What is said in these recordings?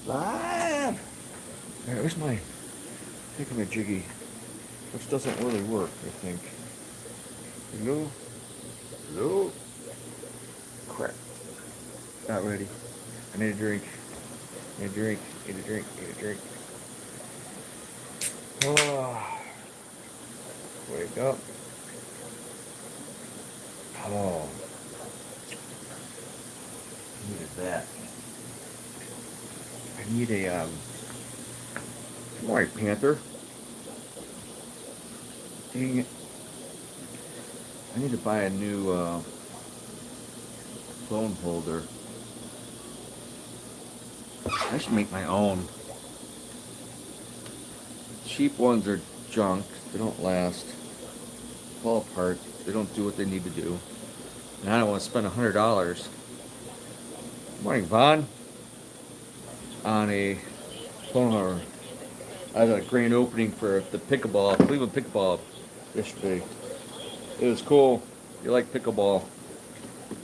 Live! Alright, where's my jiggy, which doesn't really work, I think. Hello? Hello? Crap. Not ready. I need a drink. Need a drink. Need a drink. Need a drink. Oh, wake up. Oh, I needed that. I need a, White Panther. Dang it. I need to buy a new, phone holder. I should make my own. Cheap ones are junk. They don't last. Fall apart. They don't do what they need to do. And I don't want to spend $100. Morning, Vaughn. On a phone holder. I had a grand opening for the pickleball, Cleveland pickleball yesterday. It was cool. You like pickleball?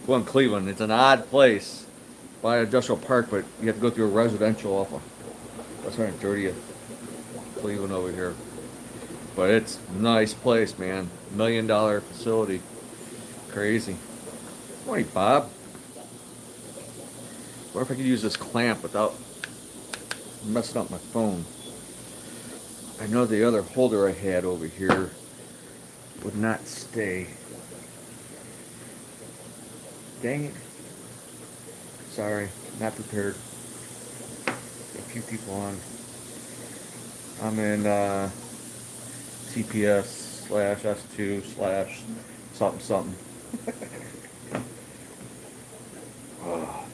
Go in Cleveland. It's an odd place by industrial park, but you have to go through a residential off of West 130th, Cleveland over here. But it's a nice place, man. $1 million facility. Crazy. Morning, Bob. What if I could use this clamp without messing up my phone? I know the other holder I had over here would not stay. Dang it. Sorry, not prepared. A few people on. I'm in CPS/S2/ something something. Oh,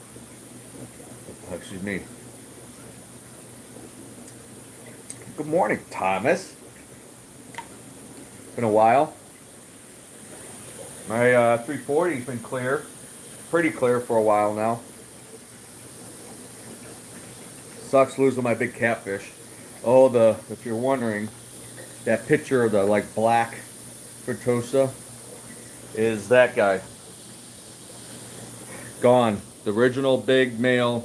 excuse me. Good morning, Thomas. Been a while. My 340's been clear. Pretty clear for a while now. Sucks losing my big catfish. Oh, if you're wondering, that picture of the like black Fertosa is that guy. Gone. The original big male,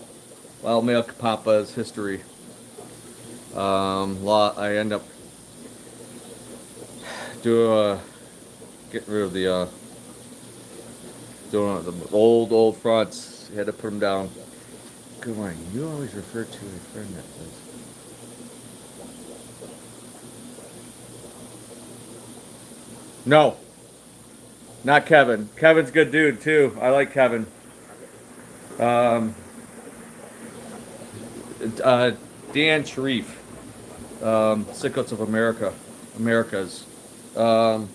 wild male Kapapa history. I end up getting rid of the doing the old fronts. You had to put them down. Good morning. You always refer to a friend that says. No, not Kevin. Kevin's a good dude too. I like Kevin. Um, Dan Sharif, Cichlids of Americas. Um,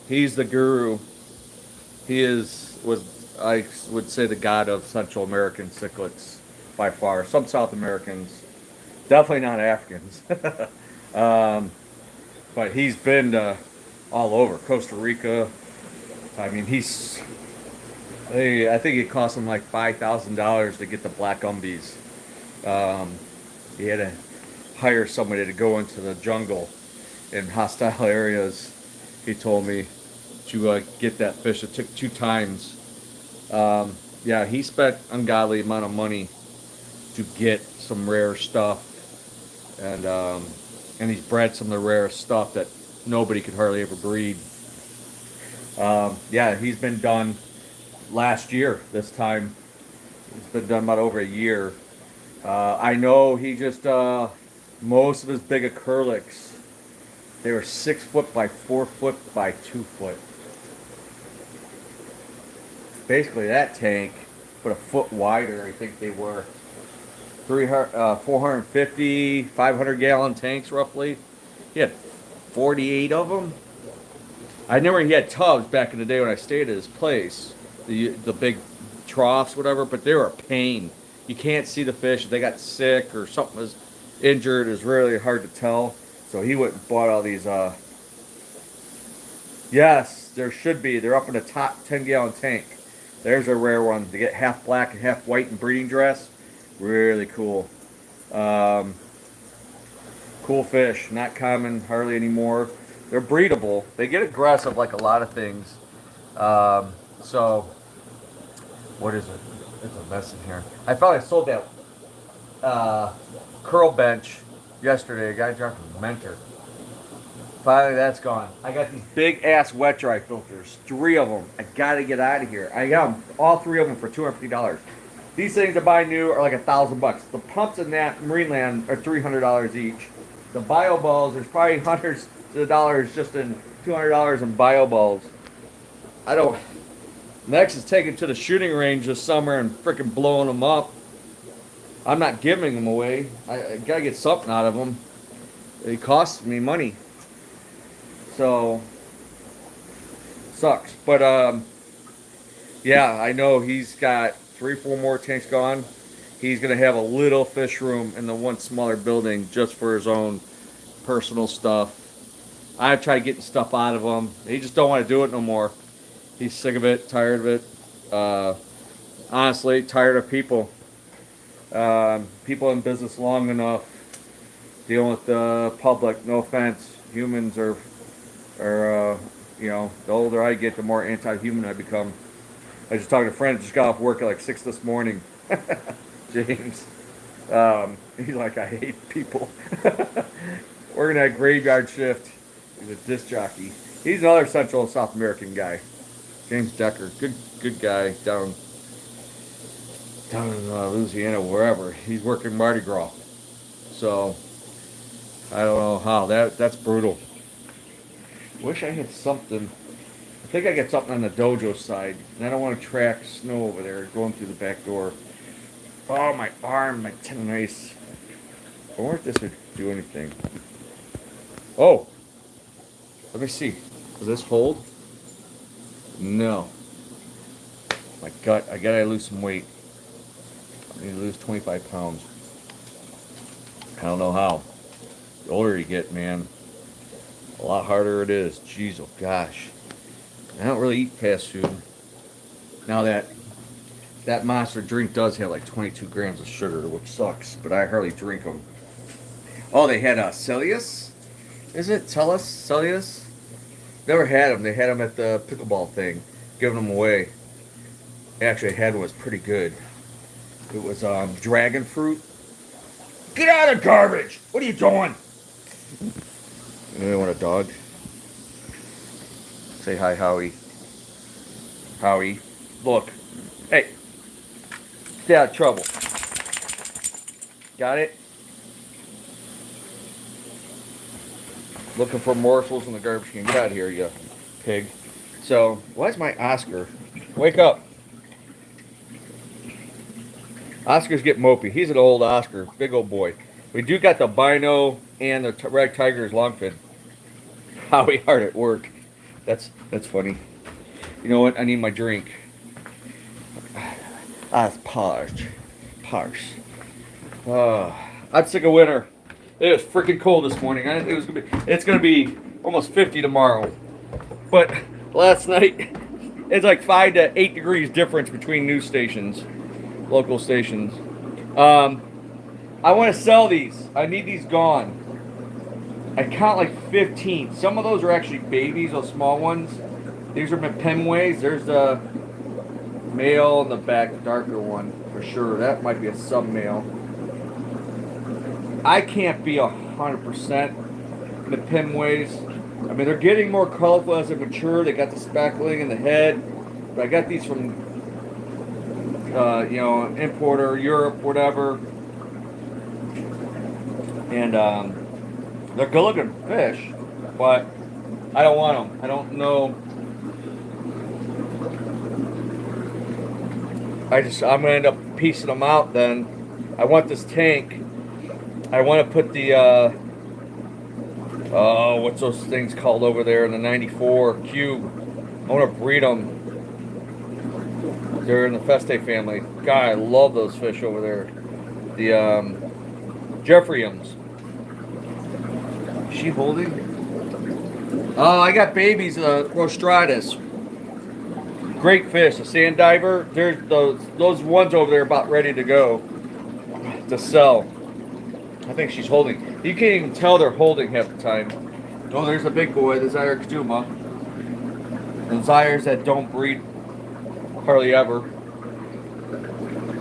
he's the guru. Was I would say the god of Central American cichlids by far. Some South Americans, definitely not Africans. um, but he's been all over Costa Rica. I mean, I think it cost him like $5,000 to get the black umbies. Um, he had to hire somebody to go into the jungle in hostile areas. He told me to get that fish. It took 2 times. Yeah, he spent ungodly amount of money to get some rare stuff, and he's bred some of the rarest stuff that nobody could hardly ever breed. Yeah, he's been done last year. This time, it's been done about over a year. I know he just most of his big acrylics. They were 6 foot by 4 foot by 2 foot. Basically, that tank, but a foot wider. I think they were 450, 500-gallon tanks roughly. He had 48 of them. I remember he had tubs back in the day when I stayed at his place, the big troughs, whatever. But they were a pain. You can't see the fish. If they got sick or something was injured, it's really hard to tell. So he went and bought all these. Yes, there should be. They're up in the top 10-gallon tank. There's a rare one. To get half black and half white in breeding dress. Really cool. Cool fish. Not common hardly anymore. They're breedable. They get aggressive like a lot of things. So, what is it? It's a mess in here. I thought I sold that curl bench yesterday. A guy dropped a mentor. Finally, that's gone. I got these big ass wet dry filters, 3 of them. I gotta get out of here. I got them, all 3 of them for $250. These things to buy new are like $1,000. The pumps in that Marineland are $300 each. The bio balls, there's probably hundreds of dollars just in $200 in bio balls. I don't. Next is taking to the shooting range this summer and freaking blowing them up. I'm not giving them away. I gotta get something out of them. It costs me money. So, sucks. But, yeah, I know he's got 3-4 more tanks gone. He's going to have a little fish room in the one smaller building just for his own personal stuff. I've tried getting stuff out of him. He just don't want to do it no more. He's sick of it, tired of it. Honestly, tired of people. People in business long enough dealing with the public. No offense. Humans are you know, the older I get, the more anti-human I become. I was just talking to a friend, just got off work at like 6 this morning. James. He's like, I hate people. Working that graveyard shift. He's a disc jockey. He's another Central and South American guy. James Decker. Good guy down in Louisiana, wherever. He's working Mardi Gras. So, I don't know how. That's brutal. Wish I had something. I think I got something on the dojo side. And I don't want to track snow over there going through the back door. Oh, my arm, my tendonitis. I wonder if this would do anything. Oh. Let me see. Does this hold? No. My gut. I gotta lose some weight. I need to lose 25 pounds. I don't know how. The older you get, man, a lot harder it is. Jeez, oh gosh. I don't really eat fast food. Now that Monster drink does have like 22 grams of sugar, which sucks, but I hardly drink them. Oh, they had Celius? Is it? Tellus? Celius? Never had them. They had them at the pickleball thing, giving them away. Actually, I had one was pretty good. It was dragon fruit. Get out of the garbage! What are you doing? You want a dog? Say hi, Howie. Howie, look. Hey. Stay out of trouble. Got it? Looking for morsels in the garbage can. Get out of here, you pig. So, why's my Oscar? Wake up. Oscar's getting mopey. He's an old Oscar. Big old boy. We do got the Bino and the Red Tiger's longfin. Howie hard at work. That's funny. You know what? I need my drink. It's parched. I'm sick of winter. It was freaking cold this morning. It's gonna be almost 50 tomorrow. But last night, it's like 5 to 8 degrees difference between news stations, local stations. I want to sell these. I need these gone. I count like 15. Some of those are actually babies, those small ones. These are Pemways. There's the male in the back, the darker one for sure. That might be a sub male. I can't be 100% in the Pemways. I mean, they're getting more colorful as they mature. They got the speckling in the head. But I got these from, importer, Europe, whatever. And they're good looking fish, but I don't want them. I don't know. I'm gonna end up piecing them out then. I want this tank. I want to put the what's those things called over there in the 94 cube. I want to breed them. They're in the Feste family. God, I love those fish over there. The Jeffreyums. Is she holding? Oh, I got babies, Rostratus. Great fish, a sand diver. There's those ones over there about ready to go to sell. I think she's holding. You can't even tell they're holding half the time. Oh, there's a big boy, the Zyre Kazuma. The Zyres that don't breed hardly ever.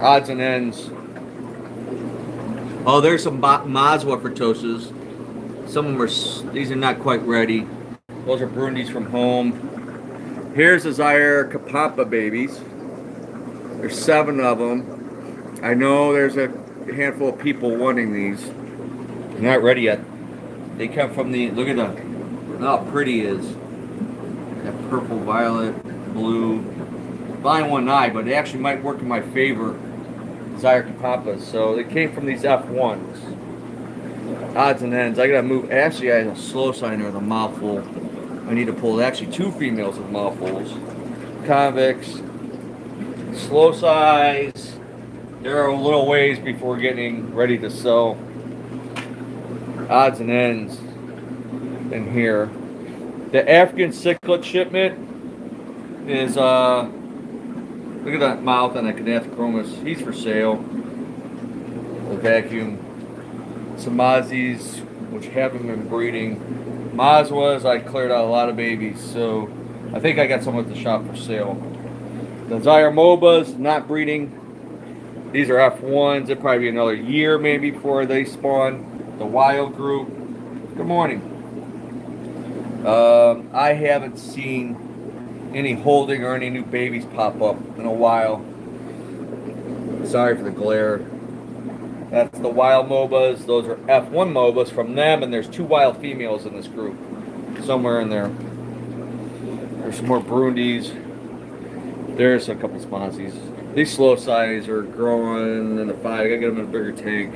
Odds and ends. Oh, there's some Mazwa Fertosas. Some of them these are not quite ready. Those are Burundis from home. Here's the Zaire Kapampa babies. There's 7 of them. I know there's a handful of people wanting these. They're not ready yet. They come from look at how pretty it is. That purple, violet, blue. Blind one eye, but it actually might work in my favor. Zaire Kapampas. So they came from these F1s. Odds and ends. I gotta move. Actually, I have a slow sign there with a mouthful. I need to pull actually 2 females with mouthfuls. Convicts. Slow size. There are a little ways before getting ready to sell. Odds and ends in here. The African cichlid shipment is look at that mouth on that Canathrochromis. He's for sale. The vacuum. Samazis, which haven't been breeding. Mazwas, I cleared out a lot of babies, so I think I got some at the shop for sale. The Zaire Mobas, not breeding. These are F1s. It'll probably be another year maybe before they spawn. The wild group. Good morning. I haven't seen any holding or any new babies pop up in a while. Sorry for the glare. That's the wild MOBAs. Those are F1 MOBAs from them, and there's 2 wild females in this group. Somewhere in there. There's some more Burundis. There's a couple Sponsies. These slow size are growing in the 5. I gotta get them in a bigger tank.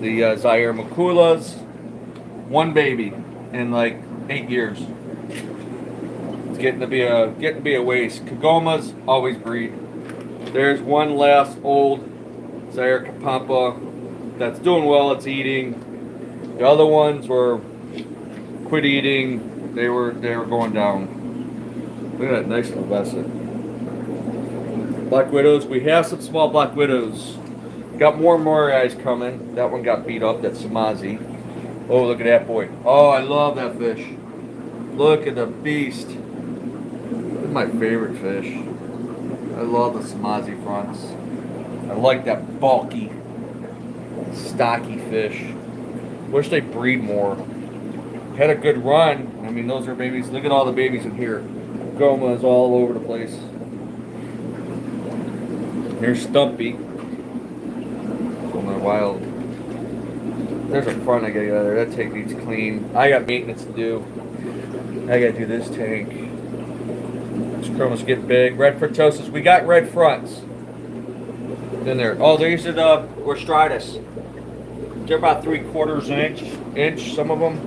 The Zaire Makulas. 1 baby in like 8 years. It's getting to be a waste. Kagomas always breed. There's one last old Zaire Kapampa that's doing well. It's eating. The other ones were quit eating. They were going down. Look at that nice little vessel. Black Widows. We have some small Black Widows. Got more Moriais coming. That one got beat up. That's Samazi. Oh, look at that boy. Oh, I love that fish. Look at the beast. This is my favorite fish. I love the Samazi fronts. I like that bulky, stocky fish. Wish they breed more. Had a good run. I mean, those are babies. Look at all the babies in here. Goma is all over the place. Here's Stumpy. Oh, my wild. There's a front I gotta get out of there. That tank needs clean. I got maintenance to do. I gotta do this tank. This chroma's getting big. Red Fertosas. We got red fronts in there. Oh, these are the Rostratus. They're about 3/4 inch. Some of them.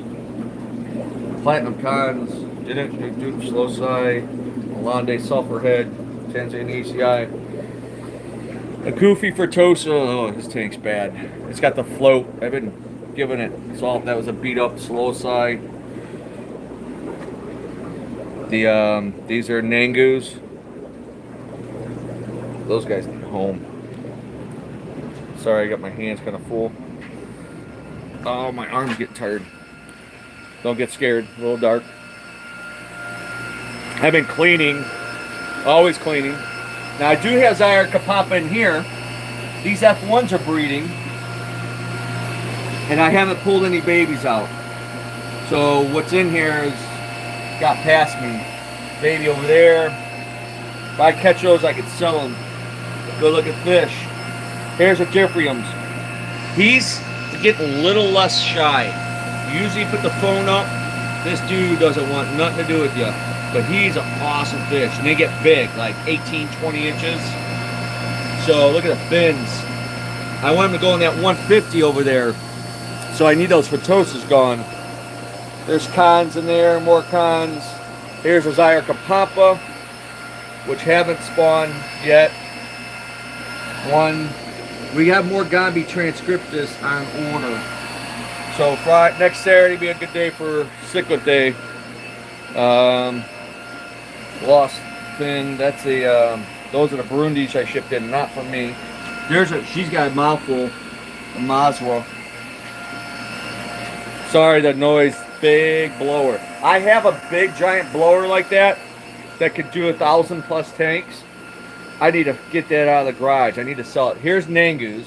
Platinum cons. Didn't do slow side. Hollande sulfur head. Tanzania ECI. A goofy Fertosa. Oh, this tank's bad. It's got the float. I've been giving it salt. That was a beat up slow side. These are Nangus. Those guys need home. Sorry, I got my hands kind of full. Oh, my arm's getting tired. Don't get scared. A little dark. I've been cleaning. Always cleaning. Now, I do have Zaire Kapampa in here. These F1s are breeding. And I haven't pulled any babies out. So, what's in here is got past me. Baby over there. If I catch those, I could sell them. Go look at fish. Here's a Diffriums. He's getting a little less shy. You usually put the phone up. This dude doesn't want nothing to do with you. But he's an awesome fish. And they get big, like 18, 20 inches. So look at the fins. I want him to go in that 150 over there. So I need those Fertosas gone. There's cons in there, more cons. Here's a Zaire Kapampa, which haven't spawned yet. One. We have more Gambi transcriptus on order. So Friday, next Saturday be a good day for cichlid day. Lost fin. That's those are the Burundis I shipped in, not from me. She's got a mouthful of Mazwa. Sorry, the noise. Big blower. I have a big giant blower like that could do 1,000+ tanks. I need to get that out of the garage. I need to sell it. Here's Nangus.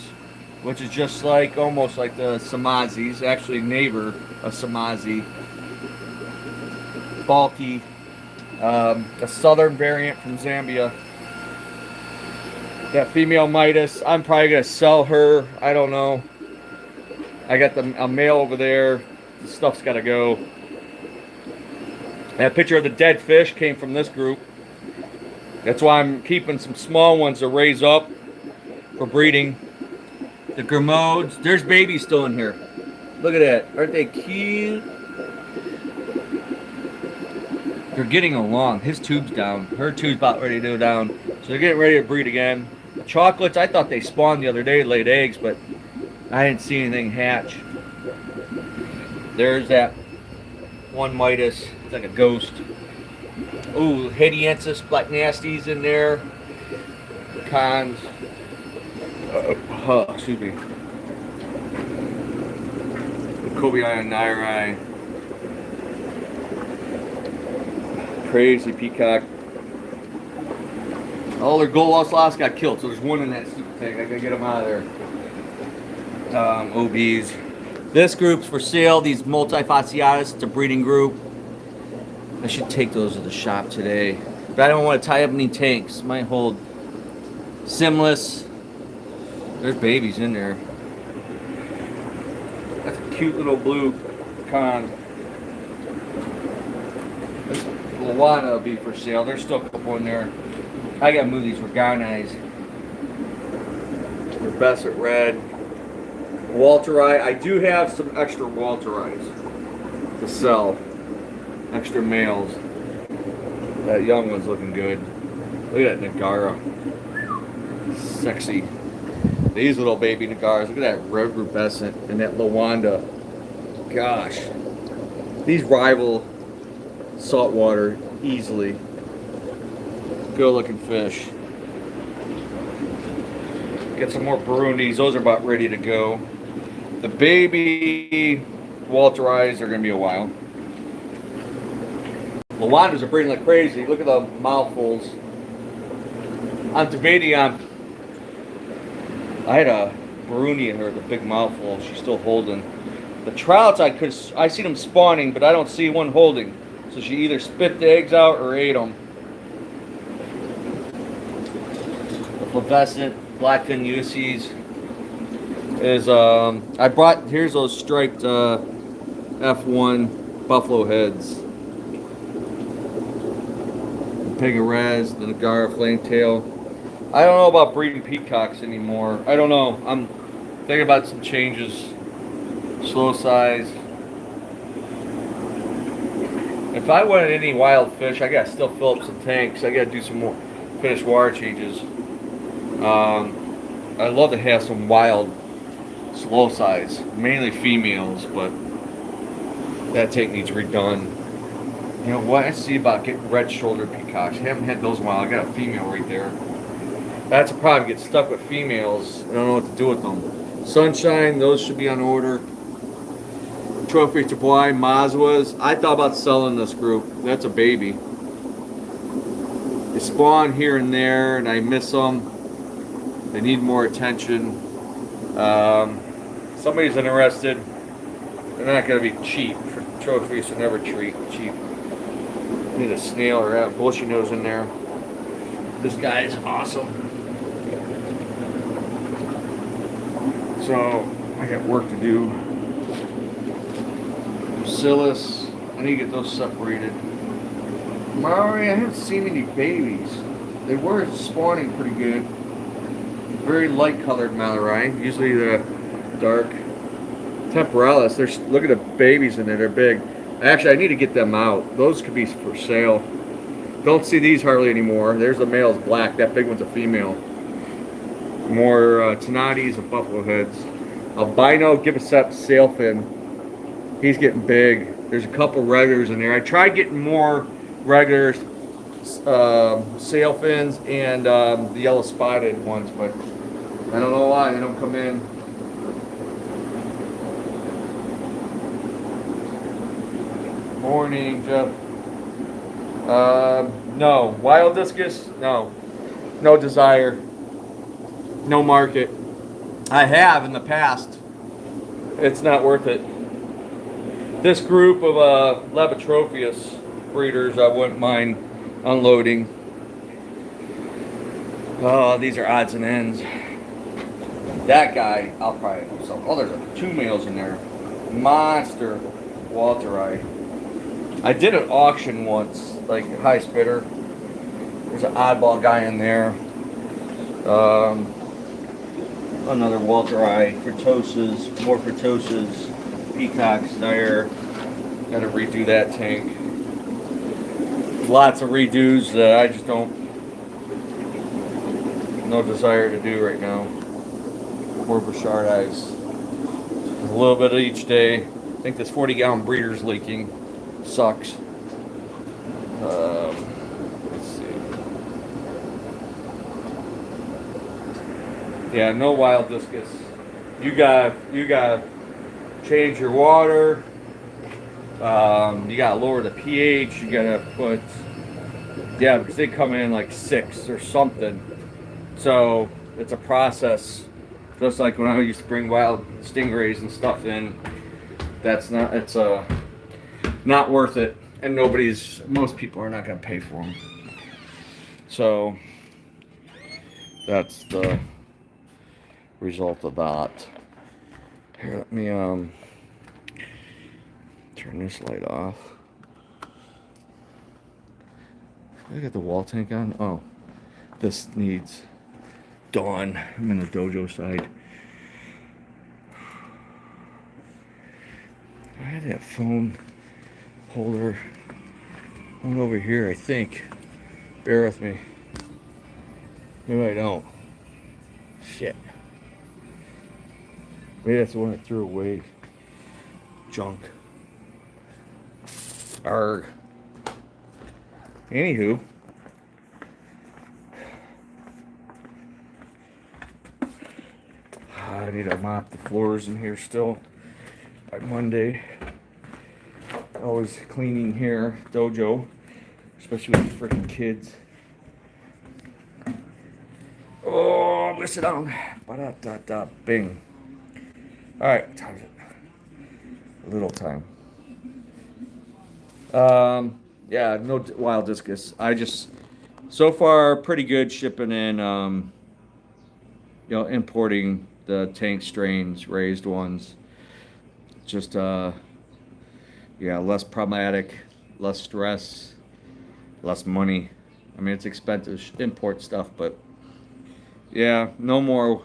which is just like almost like the Samazis, actually neighbor of Samazi. Bulky, a southern variant from Zambia. That female Midas, I'm probably gonna sell her. I don't know. I got a male over there. The stuff's gotta go. That picture of the dead fish came from this group. That's why I'm keeping some small ones to raise up for breeding. The Grimauds, there's babies still in here. Look at that. Aren't they cute? They're getting along. His tube's down. Her tube's about ready to go down. So they're getting ready to breed again. The chocolates, I thought they spawned the other day, laid eggs, but I didn't see anything hatch. There's that one Midas. It's like a ghost. Ooh, Hediensis, Black Nasty's in there. Cons. Excuse me. The Kobe Ion Nairi. Crazy peacock. All their gold lost got killed, so there's one in that stupid tank. I gotta get them out of there. OBs. This group's for sale. These multifasciatus. It's a breeding group. I should take those to the shop today, but I don't want to tie up any tanks. Might hold simless. There's babies in there. That's a cute little blue con. This Luana will be for sale. There's still a couple in there. I gotta move these Regani. They're best at red. Walteri. I do have some extra Walteris to sell. Extra males. That young one's looking good. Look at that Nagara. Sexy. These little baby Nagaras. Look at that red rubescent and that Lawanda. Gosh. These rival saltwater easily. Good looking fish. Get some more Burundis. Those are about ready to go. The baby Walteris are going to be a while. Lawandas are breeding like crazy. Look at the mouthfuls. I'm debating on. I had a Burundi in her with a big mouthful. She's still holding. The trouts, I see them spawning, but I don't see one holding. So she either spit the eggs out or ate them. The fluorescent blackfin Ulysses is I brought, here's those striped F1 buffalo heads. Pegarez, the Nagara Flametail. I don't know about breeding peacocks anymore. I don't know. I'm thinking about some changes. Slow size. If I wanted any wild fish, I gotta still fill up some tanks. I gotta do some more finished water changes. I'd love to have some wild slow size, mainly females, but that tank needs redone. You know what? I see about getting red-shouldered peacocks. I haven't had those in a while. I got a female right there. That's a problem. Get stuck with females. I don't know what to do with them. Sunshine, those should be on order. Trophy Chaboy, Mazwas. I thought about selling this group. That's a baby. They spawn here and there, and I miss them. They need more attention. Somebody's interested. They're not going to be cheap. Trophies are never cheap. Need a snail or a bushy nose in there. This guy is awesome. So I got work to do. Bacillus, I need to get those separated. Maori, I haven't seen any babies. They were spawning pretty good. Very light colored Malarai. Usually the dark Temporalis. Look at the babies in there. They're big. Actually, I need to get them out. Those could be for sale. Don't see these hardly anymore. There's the male's black. That big one's a female. More Tenatis and buffalo heads. Albino Gibbosep sailfin. He's getting big. There's a couple regulars in there. I tried getting more regular sailfins and the yellow spotted ones, but I don't know why they don't come in. Morning, Jeff. No. Wild discus? No. No desire. No market. I have in the past. It's not worth it. This group of Labotrophius breeders, I wouldn't mind unloading. Oh, these are odds and ends. That guy, I'll probably sell. Oh, there's two males in there. Monster Walterite. I did an auction once, like highest bidder. There's an oddball guy in there. Another Walterite, Fritoses, more Fritoses, Peacocks there. Got to redo that tank. Lots of redos that I just don't, no desire to do right now. More Bouchard eyes. A little bit of each day. I think this 40-gallon breeder's leaking. Sucks. Let's see. Yeah, no wild discus. You got change your water. You gotta lower the pH. You gotta put, yeah, because they come in like 6 or something. So it's a process. Just like when I used to bring wild stingrays and stuff in, it's not worth it, and most people are not gonna pay for them. So that's the result of that. Here, let me turn this light off. I got the wall tank on. Oh, this needs dawn. I'm in the dojo side. I had that phone holder one over here, I think. Bear with me. Maybe I don't. Shit. Maybe that's the one I threw away. Junk. Arrgh. Anywho. I need to mop the floors in here still. By Monday. Always cleaning here, dojo. Especially with freaking kids. Oh, I'm gonna sit down. Ba-da-da-da, bing. Alright, what time is it? A little time. Yeah, no wild discus. So far, pretty good shipping in, importing the tank strains, raised ones. Just, less problematic, less stress, less money. I mean, it's expensive import stuff, but yeah, no more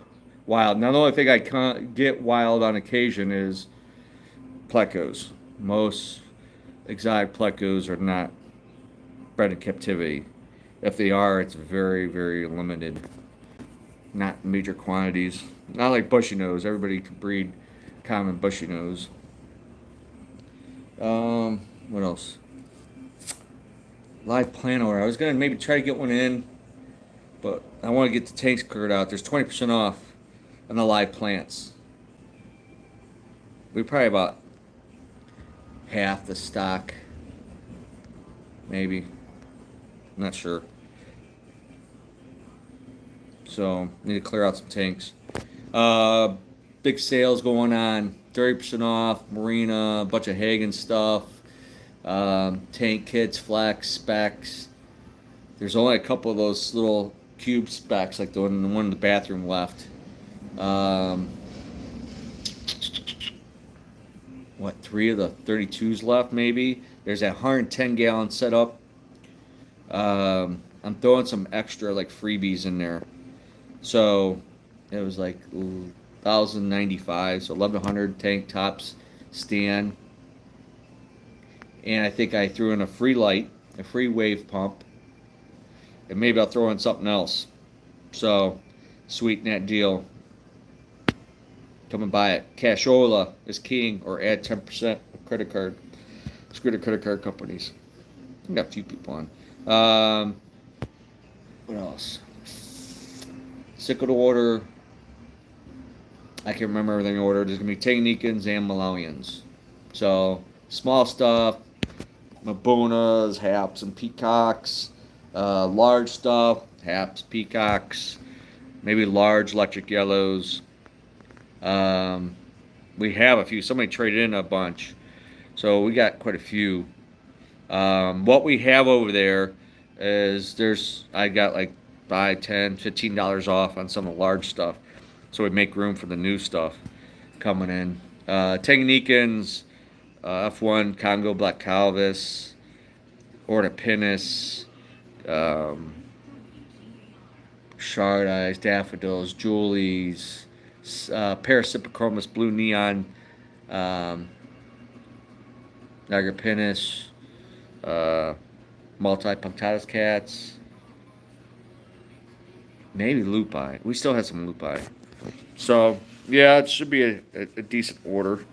wild. Now, the only thing I can't get wild on occasion is plecos. Most exotic plecos are not bred in captivity. If they are, it's very, very limited. Not major quantities. Not like bushy nose. Everybody can breed common bushy nose. What else? Live plant order. I was gonna maybe try to get one in, but I want to get the tanks cleared out. There's 20% off on the live plants. We probably about half the stock, maybe. I'm not sure. So need to clear out some tanks. Big sales going on. 30% off. Marina, a bunch of Hagen stuff. Tank kits, flex, specs. There's only a couple of those little cube specs, like the one in the bathroom left. What, 3 of the 32s left, maybe? There's that 110-gallon setup. I'm throwing some extra, like, freebies in there. So it was like 1,095, so 1,100 tank tops stand. And I think I threw in a free light, a free wave pump, and maybe I'll throw in something else. So sweeten that deal. Come and buy it. Cashola is king, or add 10% credit card. Screw the credit card companies. I got a few people on. What else? Sickle to order. I can't remember everything ordered. There's going to be Tanganyikans and Malawians. So, small stuff. Mabunas, Haps, and Peacocks. Large stuff. Haps, Peacocks. Maybe large electric yellows. Um, we have a few. Somebody traded in a bunch, so we got quite a few. What we have over there is I got like buy $10, $15 off on some of the large stuff, so we make room for the new stuff coming in. Tanganikans, F1 Congo Black Calvis, Ornapinus, um, Shard Eyes, Daffodils, Julies, Parasipichromis Blue Neon, um, Nigerpinus, uh, Multi-Punctatus Cats, maybe Lupi. We still have some Lupi. So, yeah, it should be a decent order.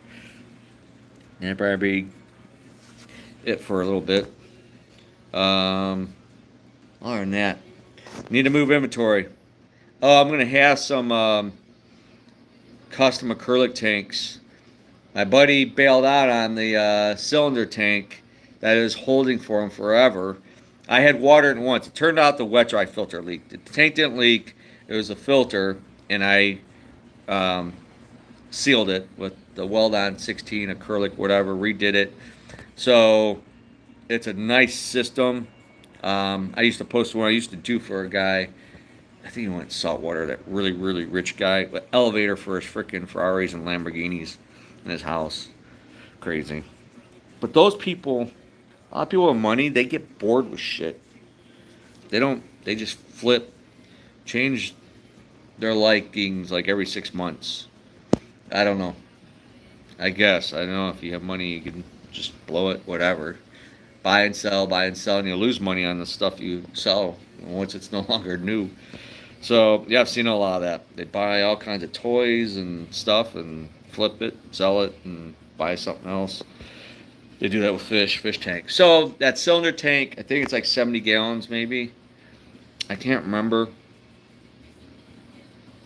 And probably be it for a little bit. Other than that, need to move inventory. Oh, I'm going to have some custom acrylic tanks. My buddy bailed out on the cylinder tank that is holding for him forever. I had watered it once. It turned out the wet dry filter leaked. The tank didn't leak. It was a filter, and I um, sealed it with the weld-on 16 acrylic, whatever. Redid it. So it's a nice system. I used to post one I used to do for a guy. I think he went saltwater. That really, really rich guy. But elevator for his freaking Ferraris and Lamborghinis in his house. Crazy. But those people, a lot of people with money, they get bored with shit. They don't. They just flip, change their likings like every 6 months. I don't know. I guess I don't know if you have money, you can just blow it, whatever. Buy and sell, and you lose money on the stuff you sell once it's no longer new. So yeah, I've seen a lot of that. They buy all kinds of toys and stuff and flip it, sell it, and buy something else. They do that with fish tank. So that cylinder tank, I think it's like 70 gallons maybe. I can't remember.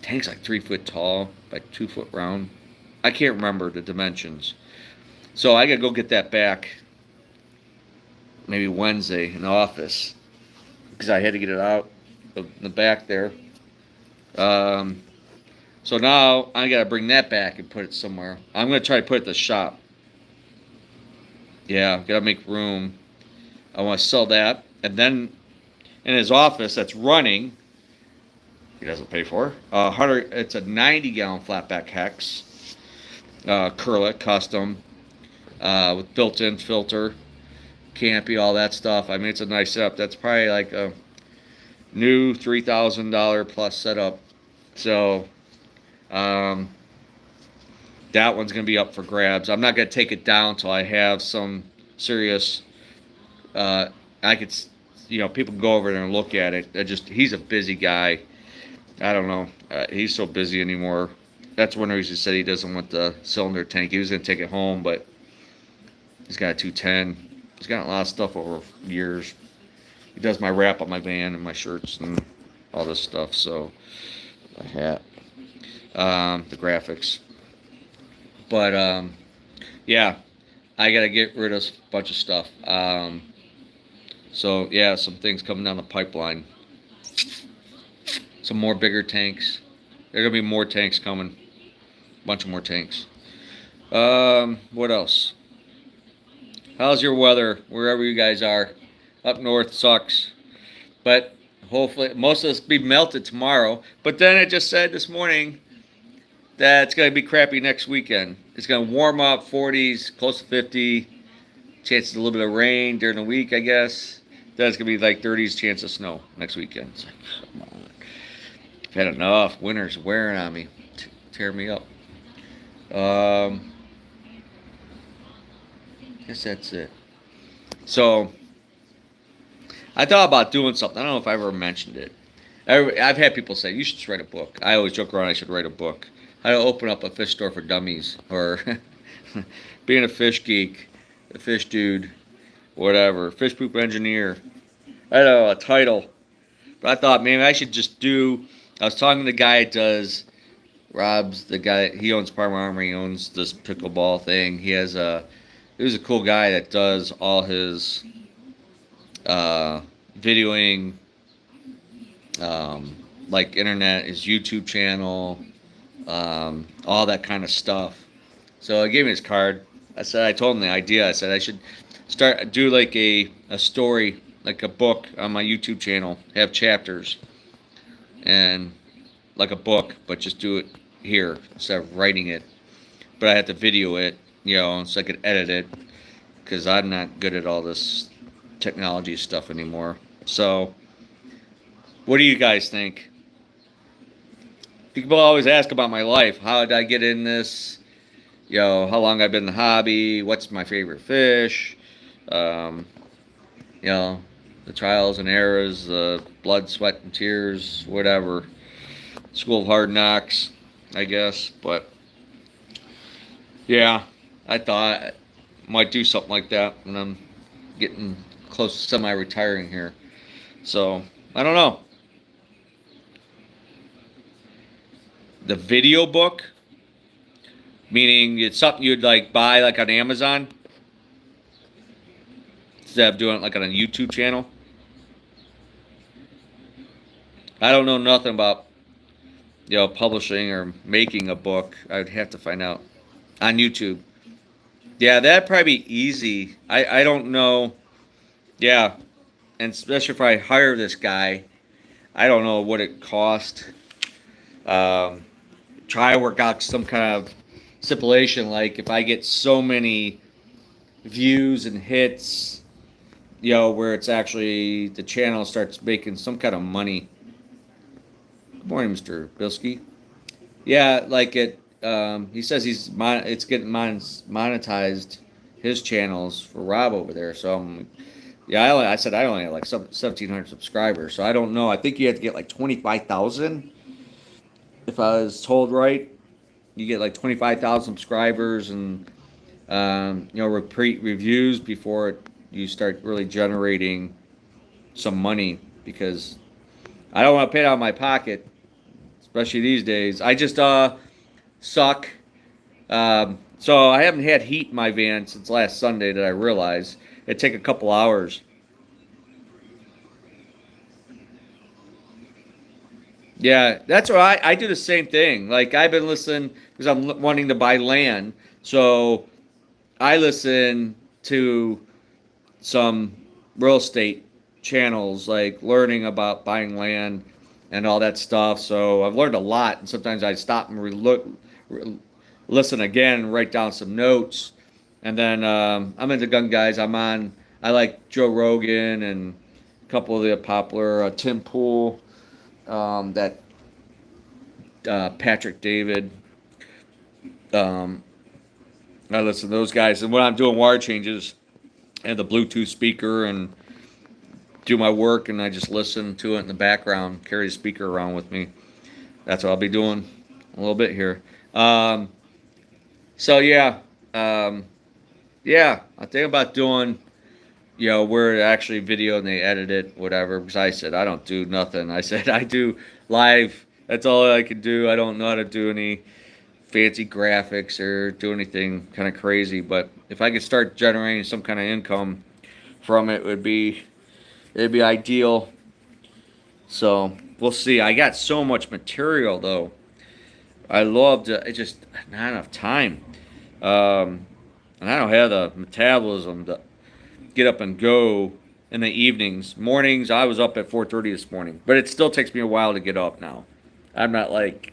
Tank's like 3 foot tall by 2 foot round. I can't remember the dimensions. So I gotta go get that back maybe Wednesday in the office because I had to get it out in the back there. Um, so now I gotta bring that back and put it somewhere. I'm gonna try to put it at the shop. Yeah, gotta make room. I want to sell that, and then in his office that's running, he doesn't pay for. 100. It's a 90-gallon flatback hex, Curlet custom, with built-in filter, campy, all that stuff. I mean, it's a nice setup. That's probably like a new $3,000 plus setup. So, um, that one's gonna be up for grabs. I'm not gonna take it down till I have some serious. I could, people can go over there and look at it. He's a busy guy. I don't know. He's so busy anymore. That's one reason he said he doesn't want the cylinder tank. He was gonna take it home, but he's got a 210. He's got a lot of stuff over years. He does my wrap on my van and my shirts and all this stuff. So, my hat, the graphics. But yeah, I gotta get rid of a bunch of stuff. So yeah, some things coming down the pipeline. Some more bigger tanks. There are gonna be more tanks coming. A bunch of more tanks. What else? How's your weather wherever you guys are? Up north sucks, but hopefully most of this will be melted tomorrow. But then it just said this morning that it's gonna be crappy next weekend. It's gonna warm up, 40s, close to 50. Chances of a little bit of rain during the week, I guess. Then it's gonna be like 30s chance of snow next weekend. It's like, come on. I've had enough. Winter's wearing on me, tearing me up. Guess that's it. So I thought about doing something. I don't know if I ever mentioned it. I've had people say you should write a book. I always joke around I should write a book. How to open up a fish store for dummies, or being a fish geek, a fish dude, whatever, fish poop engineer. I don't know, a title. But I thought maybe I should just do. I was talking to the guy that does. Rob's the guy. He owns Farm Armory. He owns this pickleball thing. He has a. He was a cool guy that does all his videoing, like internet, his YouTube channel, all that kind of stuff. So he gave me his card. I told him the idea. I said I should do like a story, like a book on my YouTube channel, have chapters and like a book, but just do it here instead of writing it. But I had to video it, so I could edit it because I'm not good at all this technology stuff anymore. So, what do you guys think? People always ask about my life. How did I get in this? How long I've been in the hobby? What's my favorite fish? Um, you know, the trials and errors, the blood, sweat, and tears, whatever. School of Hard Knocks, I guess. But yeah, I thought I might do something like that when I'm getting close to semi-retiring here. So I don't know. The video book, meaning it's something you'd like buy like on Amazon instead of doing it like on a YouTube channel. I don't know nothing about publishing or making a book. I'd have to find out on YouTube. Yeah, that'd probably be easy. I don't know. Yeah, and especially if I hire this guy, I don't know what it cost. Um, Try to work out some kind of stipulation, like if I get so many views and hits, where it's actually the channel starts making some kind of money. Good morning, Mr. Bilski. Yeah, like it. He says it's getting monetized his channels for Rob over there. So yeah, I said I only have like 1,700 subscribers. So I don't know. I think you have to get like 25,000. If I was told right, you get like 25,000 subscribers and repeat reviews before you start really generating some money, because I don't want to pay it out of my pocket, especially these days. I just suck. So I haven't had heat in my van since last Sunday that I realized. It'd take a couple hours. Yeah, that's what I do the same thing. Like I've been listening because I'm wanting to buy land. So I listen to some real estate channels, like learning about buying land and all that stuff. So I've learned a lot, and sometimes I stop and listen again, write down some notes, and then I'm into gun guys. I like Joe Rogan and a couple of the popular Tim Pool, that Patrick David. Um, I listen to those guys, and when I'm doing wire changes, and the Bluetooth speaker and do my work, and I just listen to it in the background, carry the speaker around with me. That's what I'll be doing a little bit here. So yeah, yeah, I think about doing, where it actually video and they edit it, whatever. Because I said I don't do nothing. I said I do live. That's all I can do. I don't know how to do any fancy graphics or do anything kind of crazy. But if I could start generating some kind of income from it, it'd be ideal. So we'll see. I got so much material though. I love to. It's just not enough time, and I don't have the metabolism to get up and go in the evenings. Mornings, I was up at 4:30 this morning, but it still takes me a while to get up now. I'm not like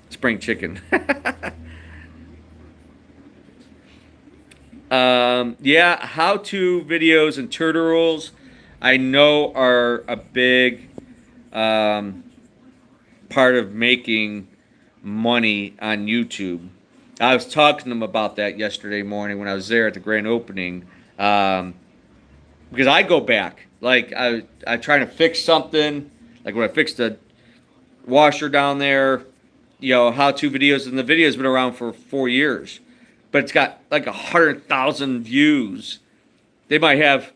spring chicken. Yeah, how-to videos and tutorials I know are a big um, part of making money on YouTube. I was talking to them about that yesterday morning when I was there at the grand opening, um, because I go back. Like I trying to fix something. Like when I fixed the washer down there, how-to videos, and the video's been around for 4 years, but it's got like 100,000 views. They might have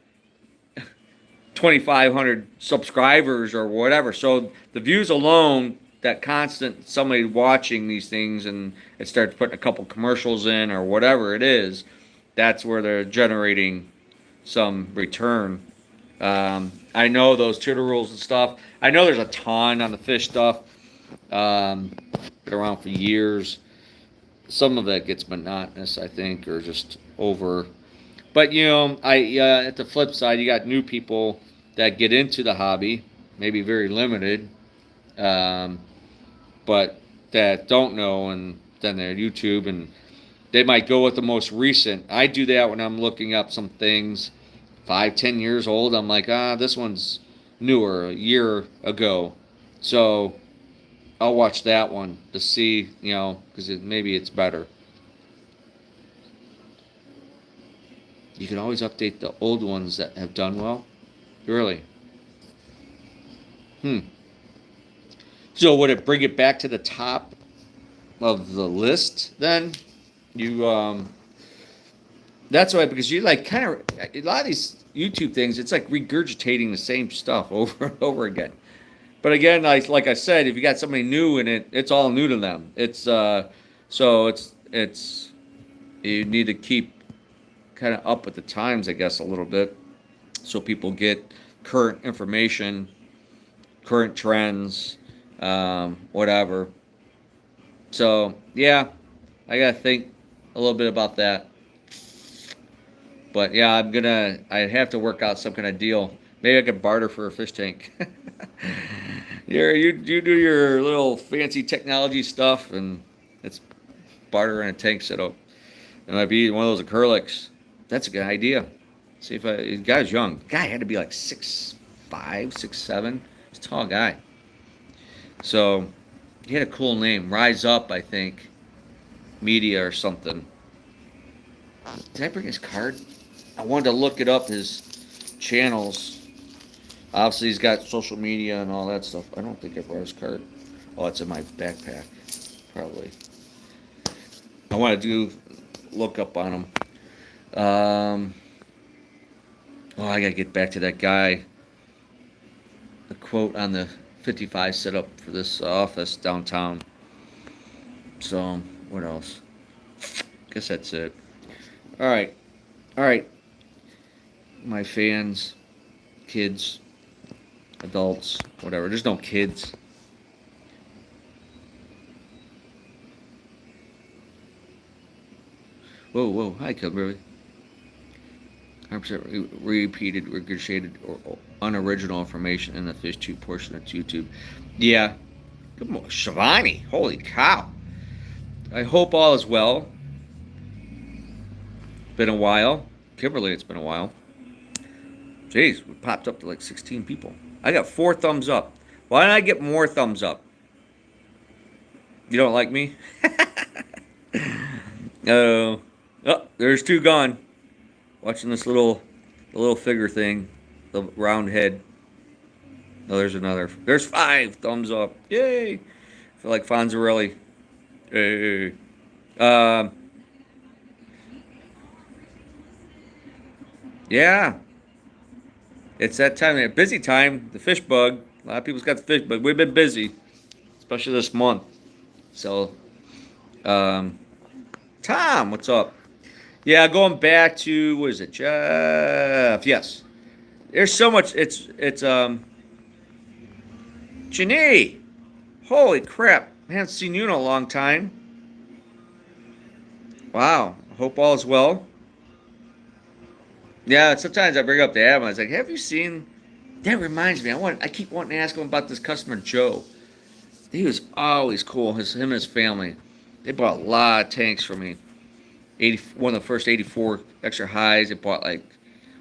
2,500 subscribers or whatever. So the views alone, that constant somebody watching these things, and it starts putting a couple commercials in or whatever it is, that's where they're generating some return. I know those tutorials and stuff. I know there's a ton on the fish stuff. Been around for years. Some of it gets monotonous, I think, or just over. But at the flip side, you got new people that get into the hobby, maybe very limited, um, but that don't know, and then they're YouTube, and they might go with the most recent. I do that when I'm looking up some things 5, 10 years old. I'm like, this one's newer, a year ago. So I'll watch that one to see, because maybe it's better. You can always update the old ones that have done well. Really? Hmm. So would it bring it back to the top of the list then? You That's why, because you like kind of a lot of these YouTube things. It's like regurgitating the same stuff over and over again. But again, like I said, if you got somebody new in it, it's all new to them. It's you need to keep kind of up with the times, I guess, a little bit, so people get current information, current trends, whatever. So yeah, I gotta think a little bit about that. But yeah, I have to work out some kind of deal. Maybe I could barter for a fish tank. You do your little fancy technology stuff, and it's barter in a tank setup. It might be one of those acrylics. That's a good idea. See if the guy's young. The guy had to be like 6'5", 6'7". He's a tall guy. So he had a cool name, Rise Up, I think, Media or something. Did I bring his card? I wanted to look it up, his channels. Obviously, he's got social media and all that stuff. I don't think I brought his card. Oh, it's in my backpack, probably. I want to look up on him. I gotta get back to that guy. The quote on the 55 setup for this office downtown. So, what else? Guess that's it. All right, all right. My fans, kids, adults, whatever. There's no kids. Whoa, whoa. Hi, Kilberry. 100% repeated, regurgitated, or unoriginal information in the fish tube portion of YouTube. Yeah. Good morning, Shivani. Holy cow. I hope all is well. Been a while. Kimberly, it's been a while. Jeez, we popped up to like 16 people. I got 4 thumbs up. Why don't I get more thumbs up? You don't like me? Oh, there's 2 gone. Watching this little figure thing, the round head. Oh, there's another. There's 5 thumbs up. Yay! I feel like Fonzarelli. Hey. Yeah. It's that time, busy time, the fish bug. A lot of people's got the fish bug. We've been busy, especially this month. So, Tom, what's up? Yeah, going back to, what is it, Jeff? Yes. There's so much, Janae. Holy crap. I haven't seen you in a long time. Wow. Hope all is well. Yeah, sometimes I bring up the Adam. I was like, have you seen? That reminds me. I keep wanting to ask him about this customer, Joe. He was always cool. Him and his family. They bought a lot of tanks for me. One of the first 84 extra highs. They bought like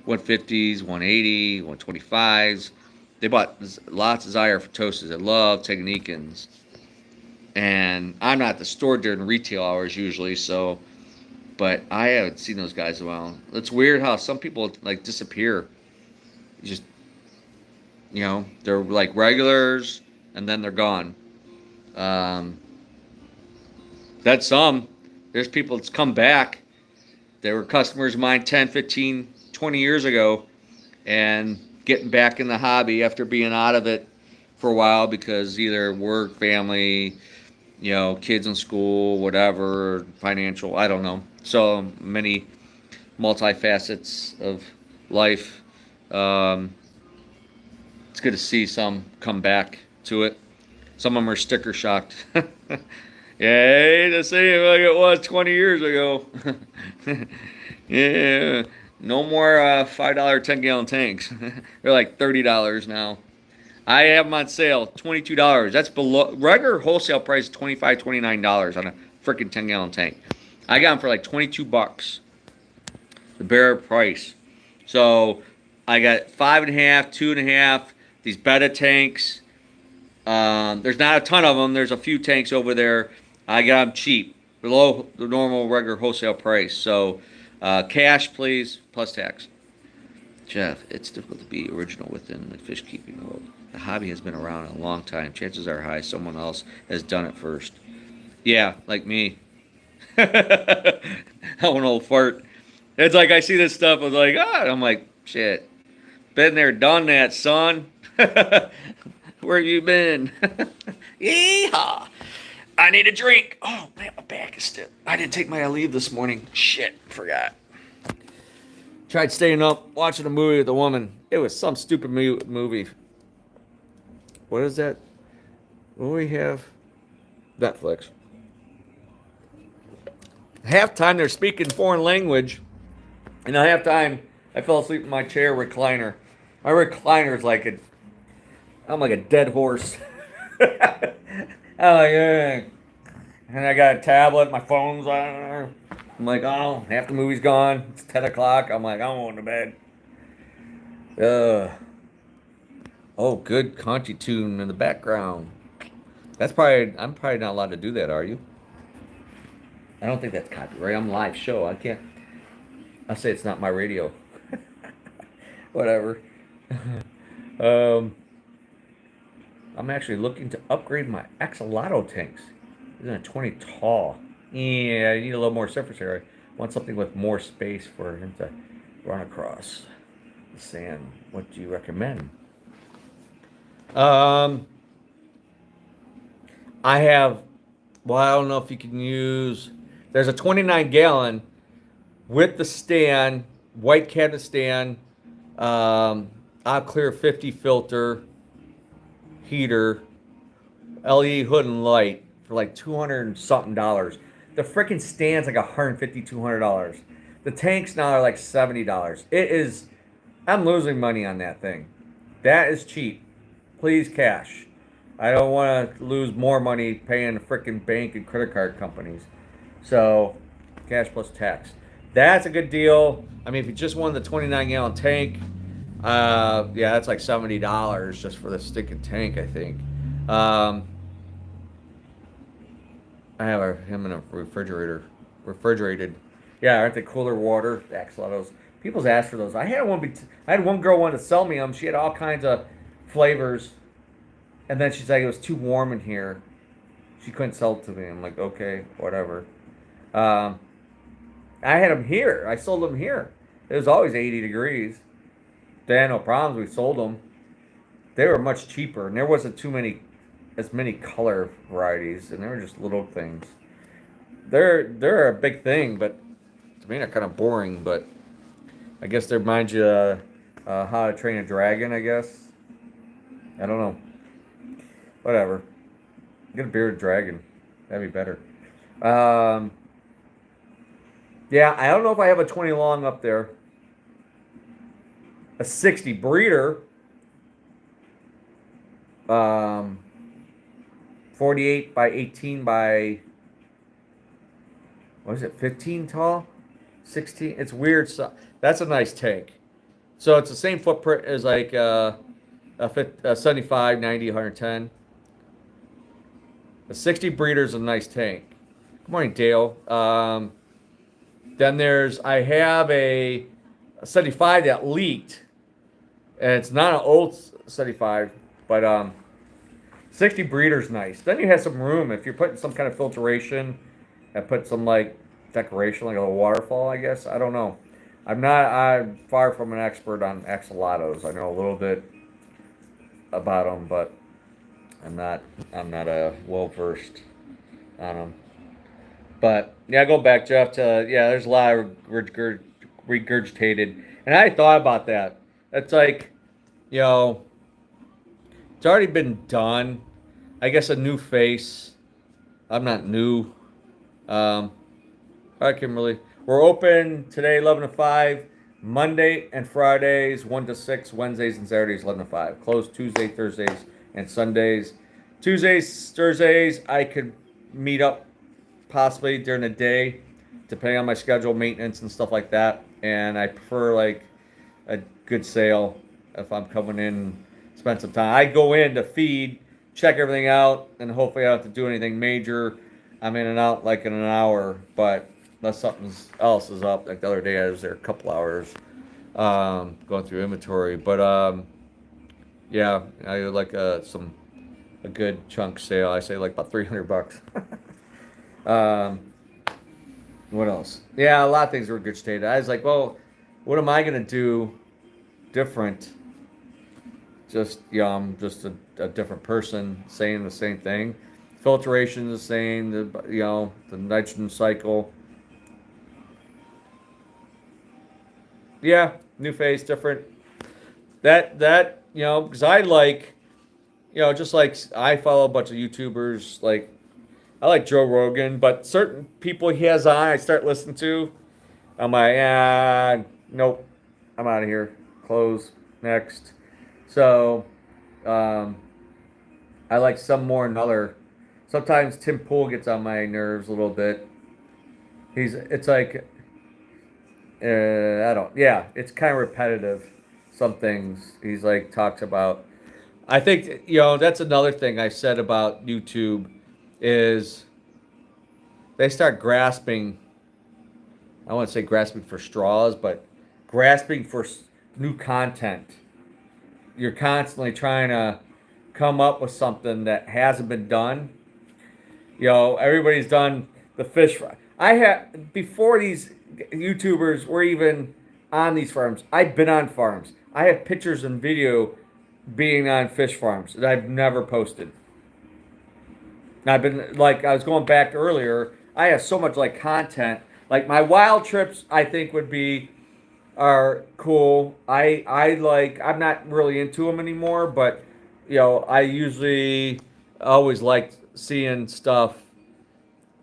150s, 180, 125s. They bought lots of Zyre Photoses. I love Techniquins. And I'm not at the store during retail hours usually, so. But I haven't seen those guys in a while. It's weird how some people like disappear. Just, they're like regulars and then they're gone. That's some. There's people that's come back. They were customers of mine 10, 15, 20 years ago and getting back in the hobby after being out of it for a while because either work, family, kids in school, whatever, financial, I don't know. So many multifacets of life. It's good to see some come back to it. Some of them are sticker shocked. Yeah, the same like it was 20 years ago. Yeah, no more $5 10-gallon tanks. They're like $30 now. I have them on sale, $22. That's below regular wholesale price, $25, $29 on a freaking 10-gallon tank. I got them for like $22, the bare price. So I got 5.5, 2.5, these beta tanks. There's not a ton of them. There's a few tanks over there. I got them cheap, below the normal regular wholesale price. So cash, please, plus tax. Jeff, it's difficult to be original within the fish keeping world. The hobby has been around a long time. Chances are high someone else has done it first. Yeah, like me. I'm an old fart. It's like I see this stuff. I was like, I'm like, shit. Been there, done that, son. Where have you been? Yeehaw. I need a drink. Oh, man, my back is stiff. I didn't take my leave this morning. Shit, forgot. Tried staying up, watching a movie with a woman. It was some stupid movie. What is that? What do we have? Netflix. Halftime, they're speaking foreign language. And at halftime, I fell asleep in my chair recliner. My recliner is like I'm like a dead horse. I'm like, and I got a tablet, my phone's on. I'm like, oh, half the movie's gone. It's 10 o'clock. I'm like, I'm going to bed. Oh, good country tune in the background. I'm probably not allowed to do that, are you? I don't think that's copyright. I'm live show. I can't. I'll say it's not my radio. Whatever. um, I'm actually looking to upgrade my Axolotl tanks. These are 20 tall. Yeah, I need a little more surface area. Want something with more space for him to run across the sand. What do you recommend? I have, well, I don't know if you can use, there's a 29 gallon with the stand, white cabinet stand, clear 50 filter, heater, LED hood and light for like 200 and something dollars. The freaking stand's like $150, $200. The tanks now are like $70. It is, I'm losing money on that thing. That is cheap. Please cash. I don't want to lose more money paying the freaking bank and credit card companies. So, cash plus tax. That's a good deal. I mean, if you just wanted the 29 gallon tank, yeah, that's like $70 just for the stinking tank, I think. I have him in a refrigerated. Yeah, aren't they cooler water? The Axolotls. People's asked for those. I had one girl want to sell me them. She had all kinds of flavors, and then she's like, it was too warm in here. She couldn't sell it to me. I'm like, okay, whatever. I had them here. I sold them here. It was always 80 degrees. They had no problems. We sold them. They were much cheaper, and there wasn't as many color varieties, and they were just little things. They're a big thing, but to me they're kind of boring. But I guess they remind you how to train a dragon. I guess I don't know. Whatever. Get a bearded dragon. That'd be better. Yeah, I don't know if I have a 20 long up there. A 60 breeder. 48 by 18 by, what is it, 15 tall? 16? It's weird. So that's a nice tank. So it's the same footprint as like a 75, 90, 110. The 60 breeder is a nice tank. Good morning, Dale. Then I have a 75 that leaked. And it's not an old 75, but 60 breeder's nice. Then you have some room if you're putting some kind of filtration and put some like decoration, like a little waterfall, I guess. I don't know. I'm far from an expert on axolotls. I know a little bit about them, but I'm not well versed on them. But yeah, go back, Jeff, to there's a lot of regurgitated. And I thought about that. It's like, it's already been done. I guess a new face. I'm not new. Um, I can really. We're open today, 11 to 5. Monday and Fridays, 1 to 6. Wednesdays and Saturdays, 11 to 5. Closed Tuesday, Thursdays, and Sundays. Tuesdays, Thursdays, I could meet up possibly during the day, depending on my schedule, maintenance and stuff like that. And I prefer like a good sale if I'm coming in, spend some time. I go in to feed, check everything out, and hopefully I don't have to do anything major. I'm in and out like in an hour, but unless something else is up. Like the other day, I was there a couple hours going through inventory. But yeah, I would like a good chunk sale. I say like about $300. um, what else? Yeah, a lot of things were in good state. I was like, well, what am I gonna do different? Just I'm just a different person saying the same thing. Filtration is the same. The nitrogen cycle. Yeah, new face, different. That because I like just like I follow a bunch of YouTubers. Like I like Joe Rogan, but certain people he has on, I start listening to. I'm like, nope, I'm out of here. Close next. So, um, I like some more than other. Sometimes Tim Pool gets on my nerves a little bit. It's like, I don't, yeah, it's kind of repetitive. Some things he's like talks about. I think that's another thing I said about YouTube is they start grasping. I want to say grasping for straws, but grasping for new content. You're constantly trying to come up with something that hasn't been done. Everybody's done the fish fry. I had before these YouTubers were even on these farms. I've been on farms. I have pictures and video being on fish farms that I've never posted. And I've been like I was going back earlier. I have so much like content. Like my wild trips, I think would be are cool. I like I'm not really into them anymore, but I usually always liked seeing stuff